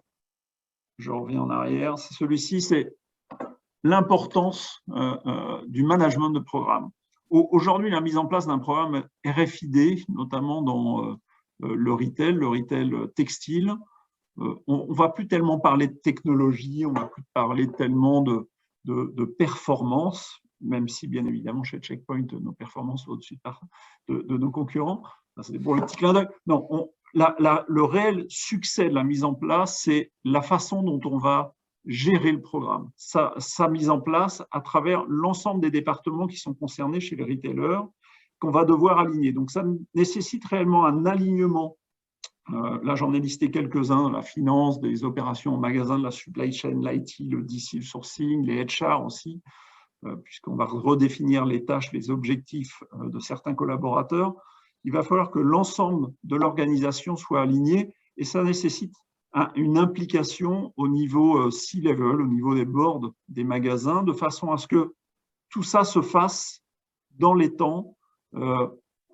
je reviens en arrière. Celui-ci, c'est l'importance du management de programme. Aujourd'hui, la mise en place d'un programme RFID, notamment dans le retail textile, on ne va plus tellement parler de technologie, on ne va plus parler tellement de performance, même si, bien évidemment, chez Checkpoint, nos performances sont au-dessus de nos concurrents. C'est pour le petit clin d'œil. Non, le réel succès de la mise en place, c'est la façon dont on va gérer le programme. Sa mise en place à travers l'ensemble des départements qui sont concernés chez les retailers, qu'on va devoir aligner. Donc, ça nécessite réellement un alignement. Là, j'en ai listé quelques-uns, la finance, des opérations en magasin, de la supply chain, l'IT, le DC, le sourcing, les HR aussi, puisqu'on va redéfinir les tâches, les objectifs de certains collaborateurs. Il va falloir que l'ensemble de l'organisation soit aligné et ça nécessite une implication au niveau C-level, au niveau des boards des magasins, de façon à ce que tout ça se fasse dans les temps,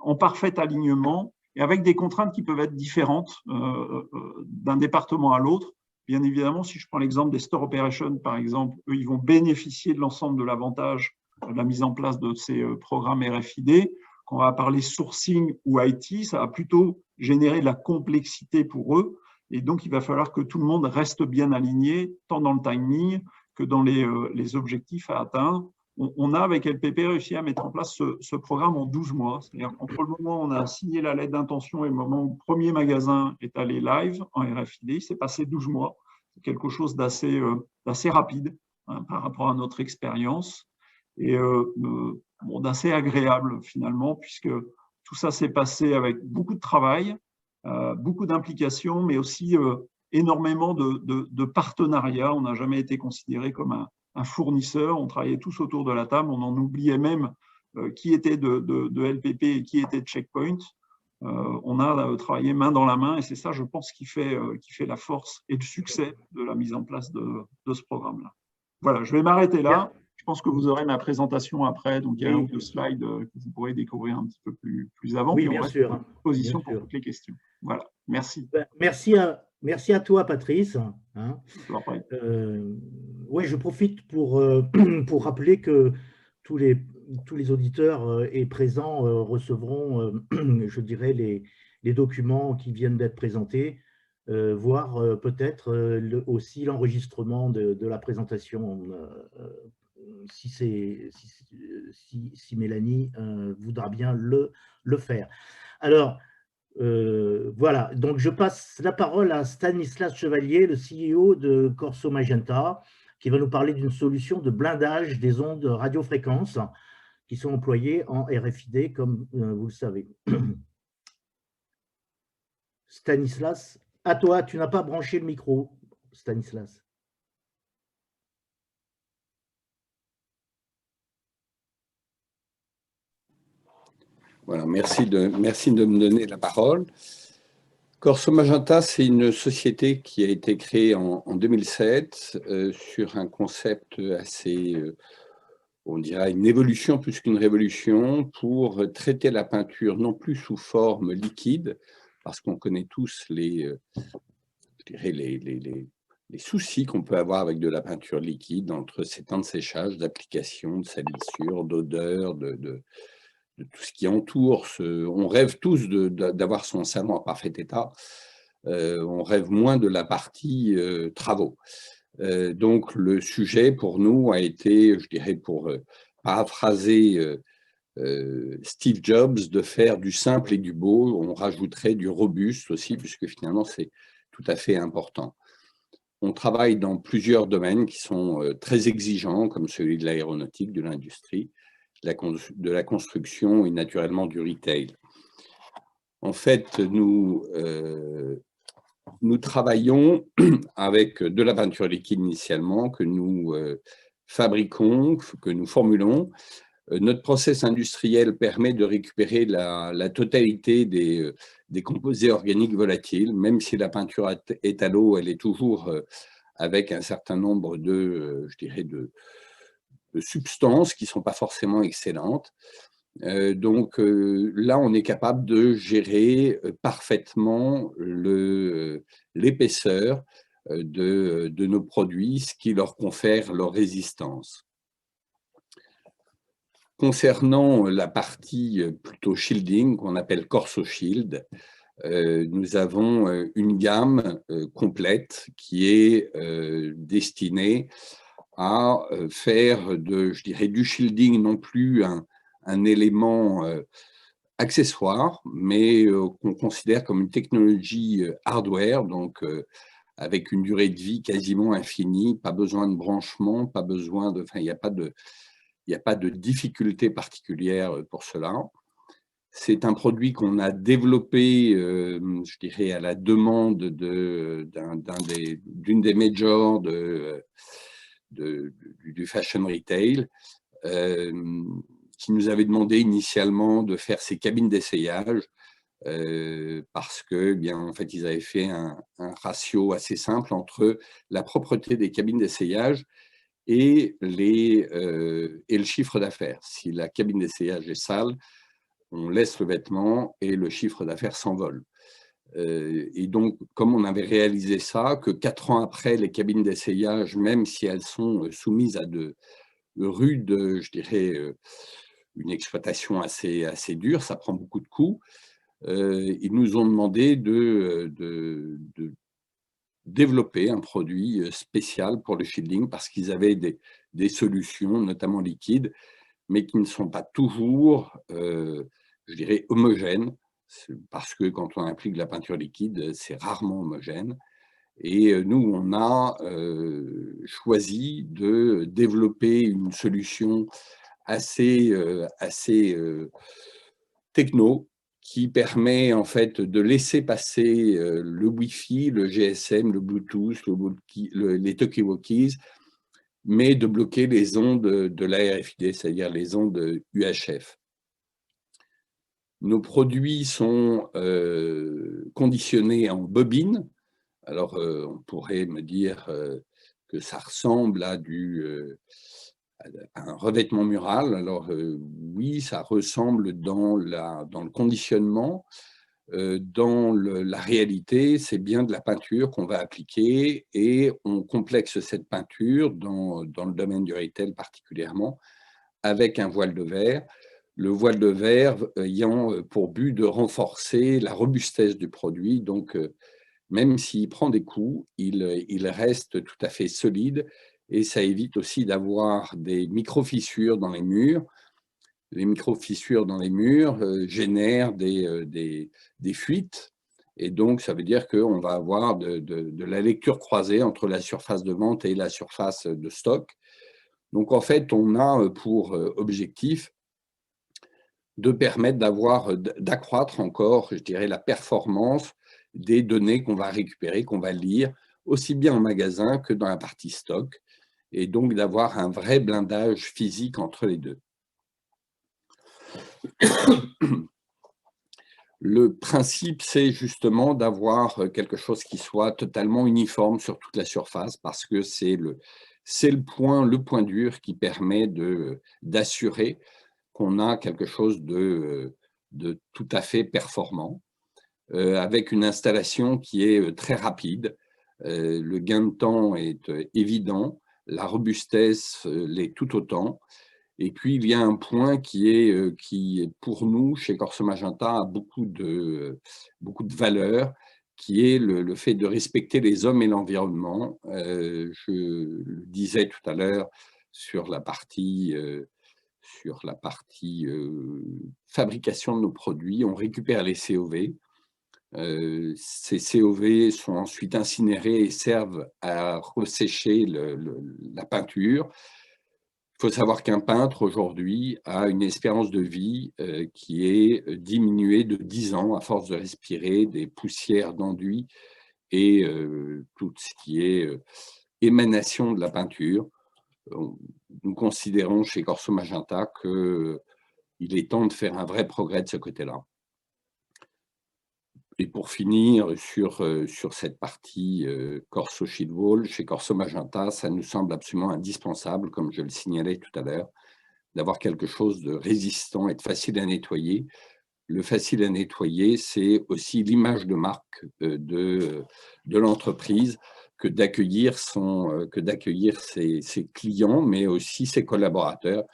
en parfait alignement et avec des contraintes qui peuvent être différentes d'un département à l'autre. Bien évidemment, si je prends l'exemple des store operations, par exemple, eux, ils vont bénéficier de l'ensemble de l'avantage de la mise en place de ces programmes RFID. Quand on va parler sourcing ou IT, ça va plutôt générer de la complexité pour eux. Et donc, il va falloir que tout le monde reste bien aligné, tant dans le timing que dans les objectifs à atteindre. On a, avec LPP, réussi à mettre en place ce programme en 12 mois. C'est-à-dire qu'entre le moment où on a signé la lettre d'intention et le moment où le premier magasin est allé live en RFID, il s'est passé 12 mois. C'est quelque chose d'assez rapide, hein, par rapport à notre expérience et d'assez agréable finalement, puisque tout ça s'est passé avec beaucoup de travail, beaucoup d'implications, mais aussi énormément de partenariats. On n'a jamais été considéré comme un fournisseur, on travaillait tous autour de la table, on en oubliait même qui était de LPP et qui était de Checkpoint. On a travaillé main dans la main et c'est ça, je pense, qui fait la force et le succès de la mise en place de ce programme-là. Voilà, je vais m'arrêter là. Je pense que vous aurez ma présentation après, donc il y a un ou deux slides que vous pourrez découvrir un petit peu plus avant. Oui, bien sûr. À disposition pour toutes les questions. Voilà, merci. Merci à toi, Patrice. Hein. Oui, je profite pour rappeler que tous les auditeurs et présents recevront, je dirais, les documents qui viennent d'être présentés, voire peut-être aussi l'enregistrement de la présentation, si Mélanie voudra bien le faire. Alors, voilà, donc je passe la parole à Stanislas Chevalier, le CEO de Corso Magenta, qui va nous parler d'une solution de blindage des ondes radiofréquences qui sont employées en RFID, comme vous le savez. Stanislas, à toi, tu n'as pas branché le micro, Stanislas. Voilà, merci de me donner la parole. Corso Magenta, c'est une société qui a été créée en 2007 sur un concept assez, on dirait une évolution plus qu'une révolution, pour traiter la peinture non plus sous forme liquide, parce qu'on connaît tous les soucis qu'on peut avoir avec de la peinture liquide, entre ses temps de séchage, d'application, de salissure, d'odeur, de tout ce qui entoure. On rêve tous d'avoir son salon en parfait état. On rêve moins de la partie travaux. Donc, le sujet pour nous a été, je dirais, pour paraphraser Steve Jobs, de faire du simple et du beau. On rajouterait du robuste aussi, puisque finalement, c'est tout à fait important. On travaille dans plusieurs domaines qui sont très exigeants, comme celui de l'aéronautique, de l'industrie, de la construction et naturellement du retail. En fait, nous travaillons avec de la peinture liquide initialement, que nous fabriquons, que nous formulons. Notre process industriel permet de récupérer la totalité des composés organiques volatiles. Même si la peinture est à l'eau, elle est toujours avec un certain nombre je dirais, de substances qui ne sont pas forcément excellentes. Donc là, on est capable de gérer parfaitement l'épaisseur de nos produits, ce qui leur confère leur résistance. Concernant la partie plutôt shielding, qu'on appelle Corso Shield, nous avons une gamme complète qui est destinée à faire je dirais, du shielding, non plus un élément accessoire, mais qu'on considère comme une technologie hardware, donc avec une durée de vie quasiment infinie, pas besoin de branchement, pas besoin de, il n'y a pas de difficulté particulière pour cela. C'est un produit qu'on a développé, je dirais, à la demande d'une des majors du fashion retail, qui nous avait demandé initialement de faire ces cabines d'essayage parce que, bien, en fait, ils avaient fait un ratio assez simple entre la propreté des cabines d'essayage et le chiffre d'affaires. Si la cabine d'essayage est sale, on laisse le vêtement et le chiffre d'affaires s'envole. Et donc, comme on avait réalisé ça, que 4 ans après, les cabines d'essayage, même si elles sont soumises à de rudes, je dirais, une exploitation assez dure, ça prend beaucoup de coûts, ils nous ont demandé de développer un produit spécial pour le shielding parce qu'ils avaient des solutions, notamment liquides, mais qui ne sont pas toujours, je dirais, homogènes, parce que quand on applique de la peinture liquide, c'est rarement homogène. Et nous, on a choisi de développer une solution assez techno, qui permet en fait de laisser passer le Wi-Fi, le GSM, le Bluetooth, les talkie-walkies, mais de bloquer les ondes de la RFID, c'est-à-dire les ondes UHF. Nos produits sont conditionnés en bobine. Alors, on pourrait me dire que ça ressemble à un revêtement mural. Alors, oui, ça ressemble dans le conditionnement. Dans la réalité, c'est bien de la peinture qu'on va appliquer et on complexe cette peinture dans le domaine du retail particulièrement avec un voile de verre. Le voile de verre ayant pour but de renforcer la robustesse du produit. Donc, même s'il prend des coups, il reste tout à fait solide et ça évite aussi d'avoir des micro-fissures dans les murs. Les micro-fissures dans les murs génèrent des fuites et donc ça veut dire qu'on va avoir de la lecture croisée entre la surface de vente et la surface de stock. Donc en fait, on a pour objectif de permettre d'accroître encore, je dirais, la performance des données qu'on va récupérer, qu'on va lire, aussi bien en magasin que dans la partie stock, et donc d'avoir un vrai blindage physique entre les deux. Le principe, c'est justement d'avoir quelque chose qui soit totalement uniforme sur toute la surface, parce que c'est le point dur qui permet d'assurer qu'on a quelque chose de tout à fait performant, avec une installation qui est très rapide. Le gain de temps est évident, la robustesse l'est tout autant. Et puis, il y a un point qui pour nous, chez Corso Magenta, a beaucoup de valeur, qui est le fait de respecter les hommes et l'environnement. Je le disais tout à l'heure sur la partie fabrication de nos produits, on récupère les COV. Ces COV sont ensuite incinérés et servent à ressécher la peinture. Il faut savoir qu'un peintre aujourd'hui a une espérance de vie qui est diminuée de 10 ans à force de respirer des poussières d'enduit et tout ce qui est émanation de la peinture. Nous considérons chez Corso Magenta qu'il est temps de faire un vrai progrès de ce côté-là. Et pour finir sur cette partie Corso Sheet Wall, chez Corso Magenta, ça nous semble absolument indispensable, comme je le signalais tout à l'heure, d'avoir quelque chose de résistant et de facile à nettoyer. Le facile à nettoyer, c'est aussi l'image de marque de l'entreprise que d'accueillir ses clients, mais aussi ses collaborateurs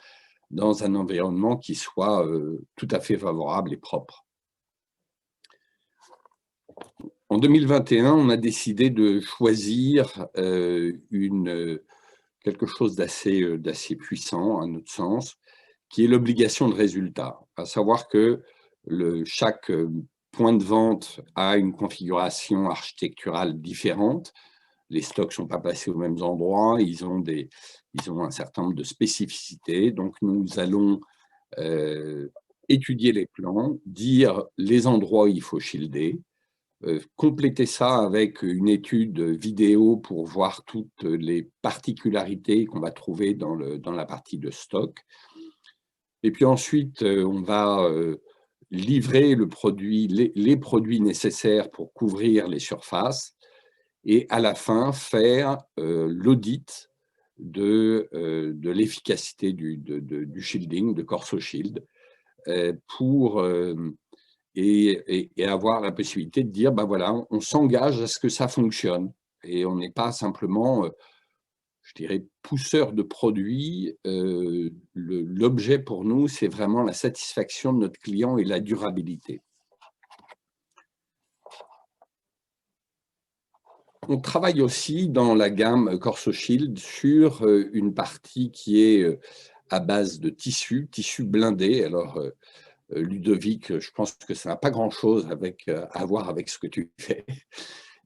dans un environnement qui soit tout à fait favorable et propre. En 2021, on a décidé de choisir quelque chose d'assez puissant, à notre sens, qui est l'obligation de résultat. À savoir que chaque point de vente a une configuration architecturale différente. Les stocks ne sont pas placés aux mêmes endroits, ils ont un certain nombre de spécificités. Donc, nous allons étudier les plans, dire les endroits où il faut shielder, compléter ça avec une étude vidéo pour voir toutes les particularités qu'on va trouver dans la partie de stock. Et puis ensuite, on va livrer les produits nécessaires pour couvrir les surfaces et à la fin faire l'audit de l'efficacité du shielding, de Corso Shield, et avoir la possibilité de dire, ben voilà, on s'engage à ce que ça fonctionne. Et on n'est pas simplement, je dirais, pousseur de produits. L'objet pour nous, c'est vraiment la satisfaction de notre client et la durabilité. On travaille aussi dans la gamme CorsoShield sur une partie qui est à base de tissu blindé. Alors, Ludovic, je pense que ça n'a pas grand-chose à voir avec ce que tu fais.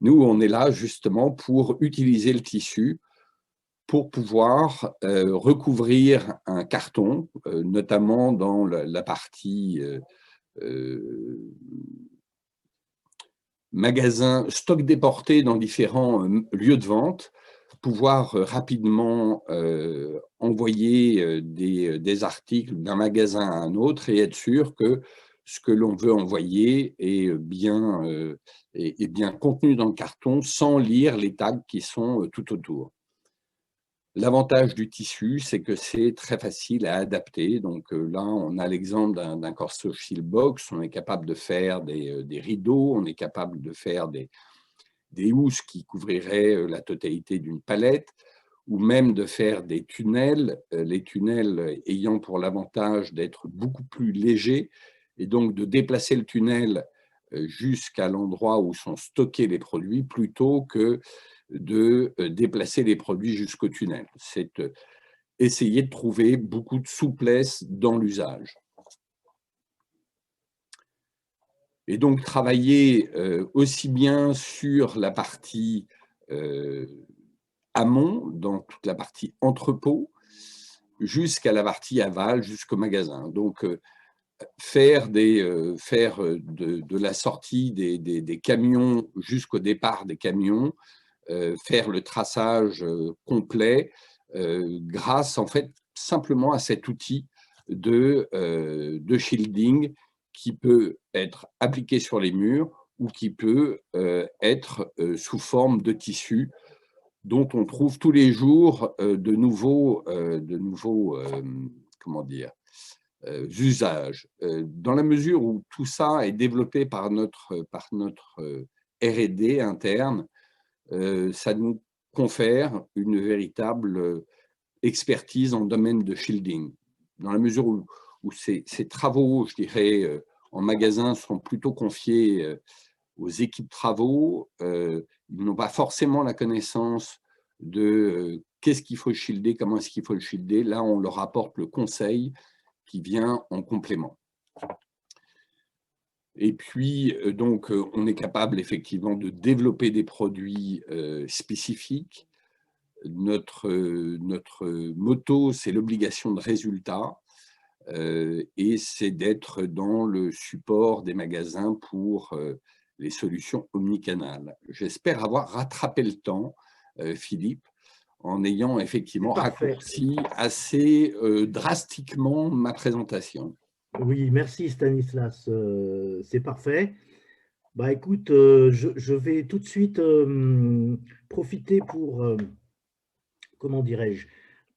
Nous, on est là justement pour utiliser le tissu pour pouvoir recouvrir un carton, notamment dans la partie magasin, stock déporté dans différents lieux de vente, pouvoir rapidement envoyer des articles d'un magasin à un autre et être sûr que ce que l'on veut envoyer est bien contenu dans le carton sans lire les tags qui sont tout autour. L'avantage du tissu, c'est que c'est très facile à adapter. Donc là, on a l'exemple d'un CorsoShield box. On est capable de faire des rideaux, on est capable de faire des housses qui couvriraient la totalité d'une palette, ou même de faire des tunnels, les tunnels ayant pour l'avantage d'être beaucoup plus légers, et donc de déplacer le tunnel jusqu'à l'endroit où sont stockés les produits, plutôt que de déplacer les produits jusqu'au tunnel. C'est essayer de trouver beaucoup de souplesse dans l'usage. Et donc, travailler aussi bien sur la partie amont, dans toute la partie entrepôt, jusqu'à la partie aval, jusqu'au magasin. Donc, faire de la sortie des camions jusqu'au départ des camions, faire le traçage complet grâce en fait simplement à cet outil de shielding qui peut être appliqué sur les murs ou qui peut être sous forme de tissu dont on trouve tous les jours de nouveaux comment dire, usages. Dans la mesure où tout ça est développé par notre R&D interne, ça nous confère une véritable expertise en domaine de shielding. Dans la mesure où ces travaux, je dirais, en magasin sont plutôt confiés aux équipes travaux, ils n'ont pas forcément la connaissance de qu'est-ce qu'il faut shielder, comment est-ce qu'il faut le shielder. Là, on leur apporte le conseil qui vient en complément. Et puis, donc, on est capable effectivement de développer des produits spécifiques. Notre motto, c'est l'obligation de résultat et c'est d'être dans le support des magasins pour les solutions omnicanales. J'espère avoir rattrapé le temps, Philippe, en ayant effectivement raccourci assez drastiquement ma présentation. Oui, merci Stanislas, c'est parfait. Bah, écoute, je vais tout de suite profiter pour, comment dirais-je,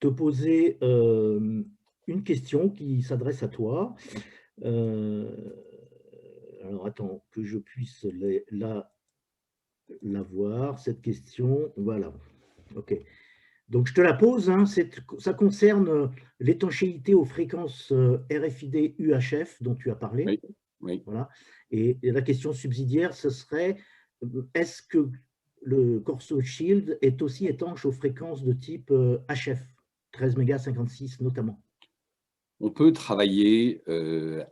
te poser une question qui s'adresse à toi. Alors, attends, que je puisse la voir, cette question. Voilà, ok. Donc, je te la pose, hein, ça concerne l'étanchéité aux fréquences RFID UHF dont tu as parlé. Oui, oui. Voilà. Et la question subsidiaire, ce serait, est-ce que le CorsoShield est aussi étanche aux fréquences de type HF, 13 mégas 56 notamment? On peut travailler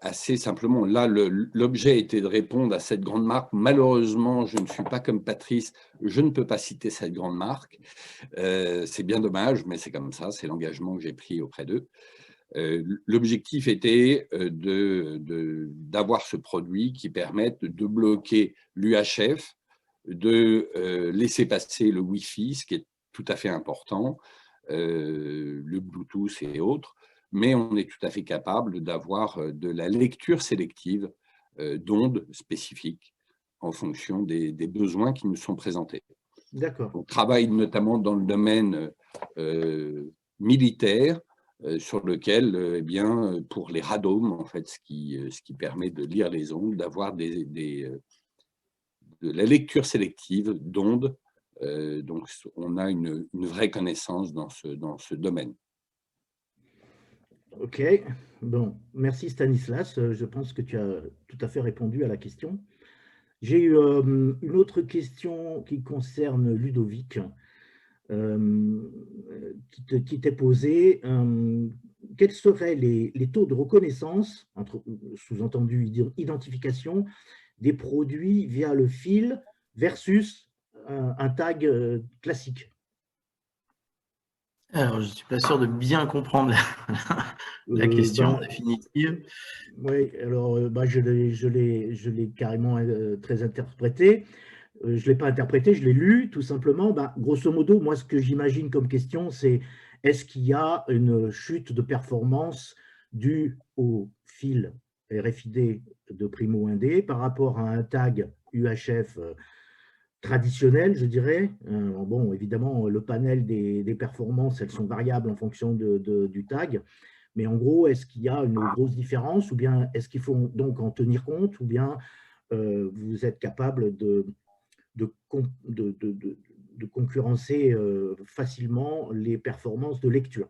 assez simplement. Là, l'objet était de répondre à cette grande marque. Malheureusement, je ne suis pas comme Patrice, je ne peux pas citer cette grande marque. C'est bien dommage, mais c'est comme ça, c'est l'engagement que j'ai pris auprès d'eux. L'objectif était d'avoir ce produit qui permette de bloquer l'UHF, de laisser passer le Wi-Fi, ce qui est tout à fait important, le Bluetooth et autres, mais on est tout à fait capable d'avoir de la lecture sélective d'ondes spécifiques en fonction des besoins qui nous sont présentés. D'accord. On travaille notamment dans le domaine militaire, sur lequel, eh bien, pour les radomes, en fait, ce qui permet de lire les ondes, d'avoir de la lecture sélective d'ondes. Donc, on a une vraie connaissance dans ce domaine. Ok, bon, merci Stanislas. Je pense que tu as tout à fait répondu à la question. J'ai eu une autre question qui concerne Ludovic, qui t'est posée. Quels seraient les taux de reconnaissance, sous-entendu identification, des produits via le fil versus un tag classique? Alors, je ne suis pas sûr de bien comprendre la question définitive. Oui, alors je l'ai carrément très interprété. Je ne l'ai pas interprété, je l'ai lu, tout simplement. Grosso modo, moi, ce que j'imagine comme question, c'est est-ce qu'il y a une chute de performance due au fil RFID de Primo 1D par rapport à un tag UHF traditionnel, je dirais. Bon, évidemment, le panel des performances, elles sont variables en fonction du tag. Mais en gros, est-ce qu'il y a une grosse différence, ou bien est-ce qu'il faut donc en tenir compte, ou bien vous êtes capable de concurrencer facilement les performances de lecture?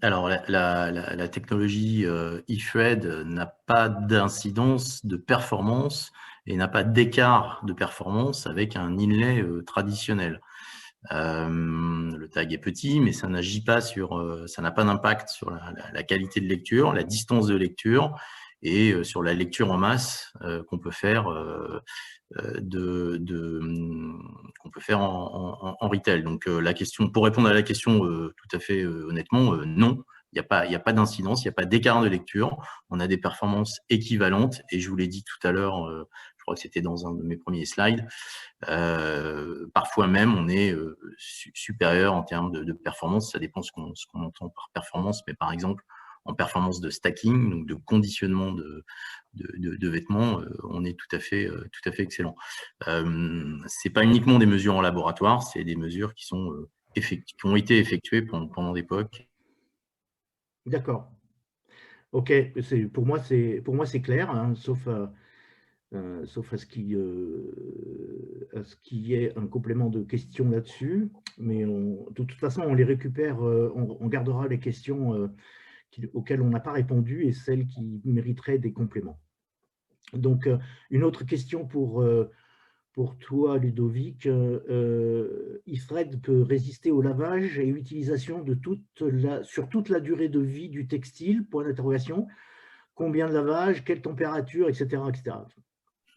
Alors, la technologie eFred n'a pas d'incidence de performance et n'a pas d'écart de performance avec un inlay traditionnel. Le tag est petit, mais ça n'agit pas ça n'a pas d'impact sur la qualité de lecture, la distance de lecture et sur la lecture en masse qu'on peut faire qu'on peut faire en retail. Donc, pour répondre à la question tout à fait honnêtement, non, il n'y a pas d'incidence, il n'y a pas d'écart de lecture. On a des performances équivalentes et je vous l'ai dit tout à l'heure, je crois que c'était dans un de mes premiers slides, parfois même on est supérieur en termes de performance. Ça dépend ce qu'on entend par performance, mais par exemple, en performance de stacking, donc de conditionnement de vêtements, on est tout à fait excellent. C'est pas uniquement des mesures en laboratoire, c'est des mesures qui ont été effectuées pendant l'époque. D'accord. Ok, pour moi c'est clair, hein, sauf à ce qu'il y ait un complément de questions là-dessus. Mais de toute façon, on les récupère, on gardera les questions auxquelles on n'a pas répondu et celles qui mériteraient des compléments. Donc, une autre question pour toi, Ludovic. eFred peut résister au lavage et utilisation sur toute la durée de vie du textile, point d'interrogation. Combien de lavage, quelle température, etc. etc.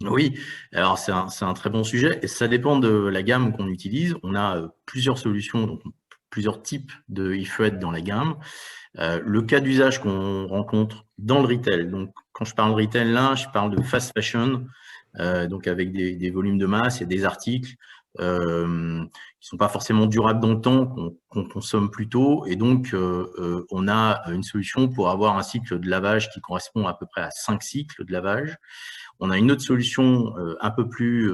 Oui, alors c'est un très bon sujet et ça dépend de la gamme qu'on utilise. On a plusieurs solutions, donc plusieurs types de eFred dans la gamme. Le cas d'usage qu'on rencontre dans le retail, donc quand je parle de retail là, je parle de fast fashion, donc avec des volumes de masse et des articles qui ne sont pas forcément durables dans le temps, qu'on consomme plus tôt, et donc on a une solution pour avoir un cycle de lavage qui correspond à peu près à 5 cycles de lavage. On a une autre solution un peu plus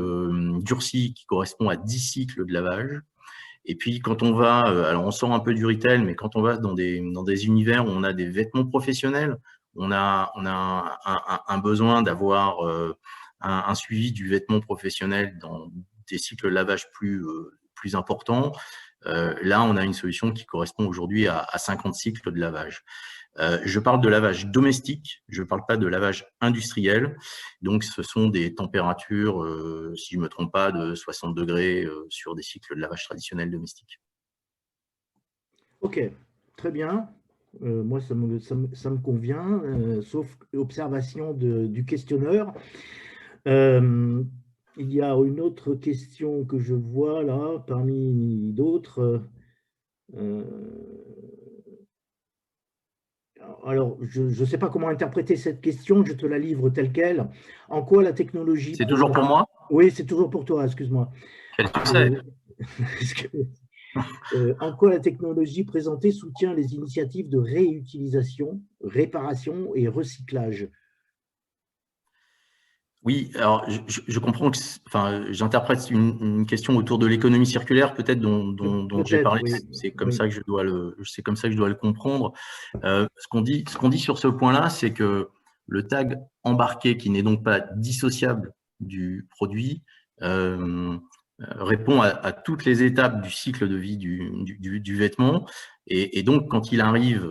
durcie qui correspond à 10 cycles de lavage. Et puis, quand on va, alors on sort un peu du retail, mais quand on va dans des univers où on a des vêtements professionnels, on a un besoin d'avoir un suivi du vêtement professionnel dans des cycles de lavage plus importants. Là, on a une solution qui correspond aujourd'hui à 50 cycles de lavage. Je parle de lavage domestique, je ne parle pas de lavage industriel. Donc, ce sont des températures, si je ne me trompe pas, de 60 degrés sur des cycles de lavage traditionnels domestiques. Ok, très bien. Moi, ça me convient, sauf observation du questionneur. Il y a une autre question que je vois là, parmi d'autres. Alors, je ne sais pas comment interpréter cette question, je te la livre telle qu'elle. En quoi la technologie… C'est toujours pour moi? Oui, c'est toujours pour toi, excuse-moi. Quel succès! En quoi la technologie présentée soutient les initiatives de réutilisation, réparation et recyclage? Oui, alors je comprends que, j'interprète une question autour de l'économie circulaire, peut-être dont j'ai parlé. Oui, c'est comme ça que je dois le comprendre. Ce qu'on dit sur ce point-là, c'est que le tag embarqué, qui n'est donc pas dissociable du produit, répond à toutes les étapes du cycle de vie du vêtement. Et donc, quand il arrive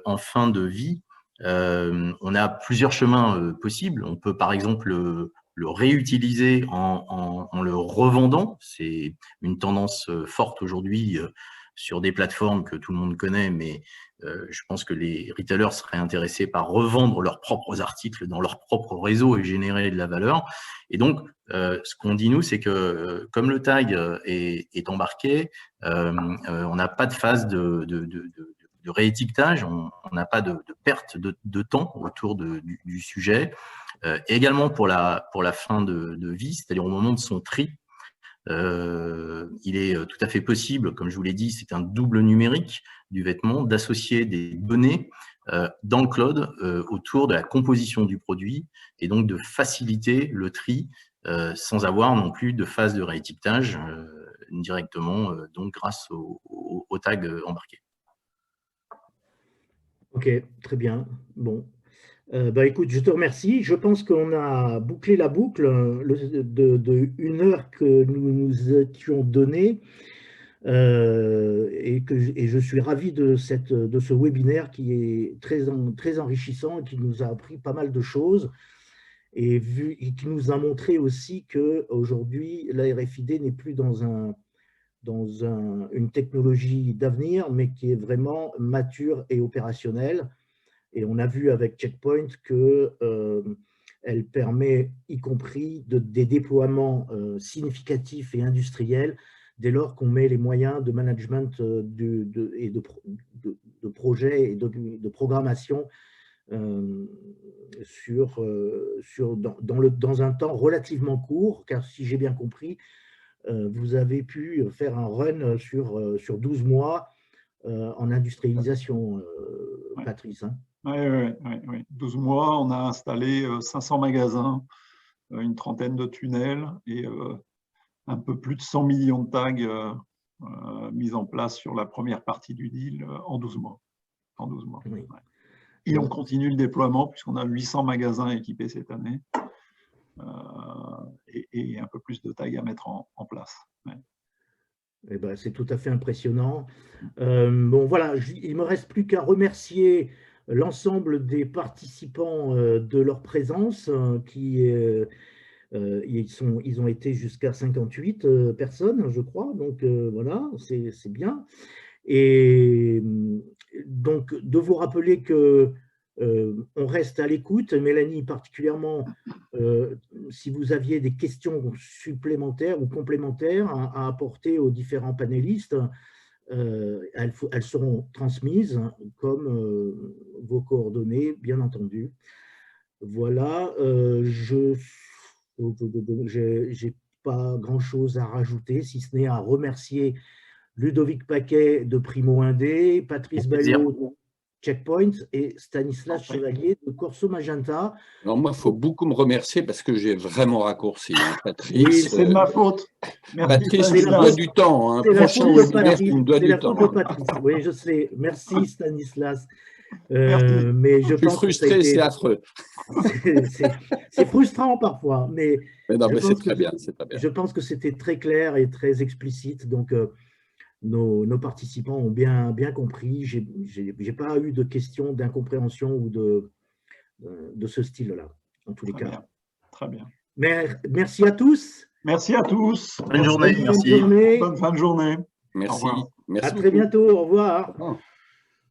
en fin de vie, on a plusieurs chemins possibles. On peut par exemple le réutiliser en le revendant. C'est une tendance forte aujourd'hui sur des plateformes que tout le monde connaît, mais je pense que les retailers seraient intéressés par revendre leurs propres articles dans leur propre réseau et générer de la valeur. Et donc, ce qu'on dit, nous, c'est que comme le tag est embarqué, on n'a pas de phase de réétiquetage, on n'a pas de perte de temps autour du sujet. Également pour la fin de vie, c'est-à-dire au moment de son tri, il est tout à fait possible, comme je vous l'ai dit, c'est un double numérique du vêtement, d'associer des données dans le cloud autour de la composition du produit et donc de faciliter le tri sans avoir non plus de phase de réétiquetage directement donc grâce au tag embarqué. Ok, très bien. Bon. Écoute, je te remercie. Je pense qu'on a bouclé la boucle de 1 heure que nous nous étions donnée et je suis ravi de ce webinaire qui est très enrichissant et qui nous a appris pas mal de choses et qui nous a montré aussi qu'aujourd'hui, la RFID n'est plus dans une technologie d'avenir, mais qui est vraiment mature et opérationnelle. Et on a vu avec Checkpoint qu'elle permet, y compris des déploiements significatifs et industriels, dès lors qu'on met les moyens de management et de projets et de programmation dans un temps relativement court, car si j'ai bien compris, vous avez pu faire un run sur 12 mois en industrialisation, Patrice. Hein. Oui. 12 mois, on a installé 500 magasins, une trentaine de tunnels et un peu plus de 100 millions de tags mis en place sur la première partie du deal en 12 mois. Oui. Et on continue le déploiement puisqu'on a 800 magasins équipés cette année et un peu plus de tags à mettre en place. Ouais. Eh ben, c'est tout à fait impressionnant. Bon, voilà, il ne me reste plus qu'à remercier l'ensemble des participants de leur présence, ils ont été jusqu'à 58 personnes, je crois, donc voilà, c'est bien. Et donc, de vous rappeler que on reste à l'écoute, Mélanie particulièrement, si vous aviez des questions supplémentaires ou complémentaires à apporter aux différents panélistes, elles seront transmises comme vos coordonnées, bien entendu. Voilà, je n'ai pas grand-chose à rajouter, si ce n'est à remercier Ludovic Paquet de Primo Indé, Patrice Baillot de Checkpoint et Stanislas Chevalier de Corso Magenta. Alors moi, il faut beaucoup me remercier parce que j'ai vraiment raccourci, hein, Patrice. Oui, c'est de ma faute. Merci, Patrice, tu me dois du temps. Hein. Prochain webinaire, tu me dois du temps. Oui, je sais. Merci, Stanislas. Mais je pense frustré, c'est affreux. C'est frustrant parfois, mais c'est très bien. Je pense que c'était très clair et très explicite. Donc, nos participants ont bien compris. Je n'ai pas eu de questions d'incompréhension ou de ce style-là, en tous les cas. Bien. Très bien. Merci à tous. Merci à tous. Bonne journée. Bonne fin de journée. Merci. À très bientôt. Au revoir.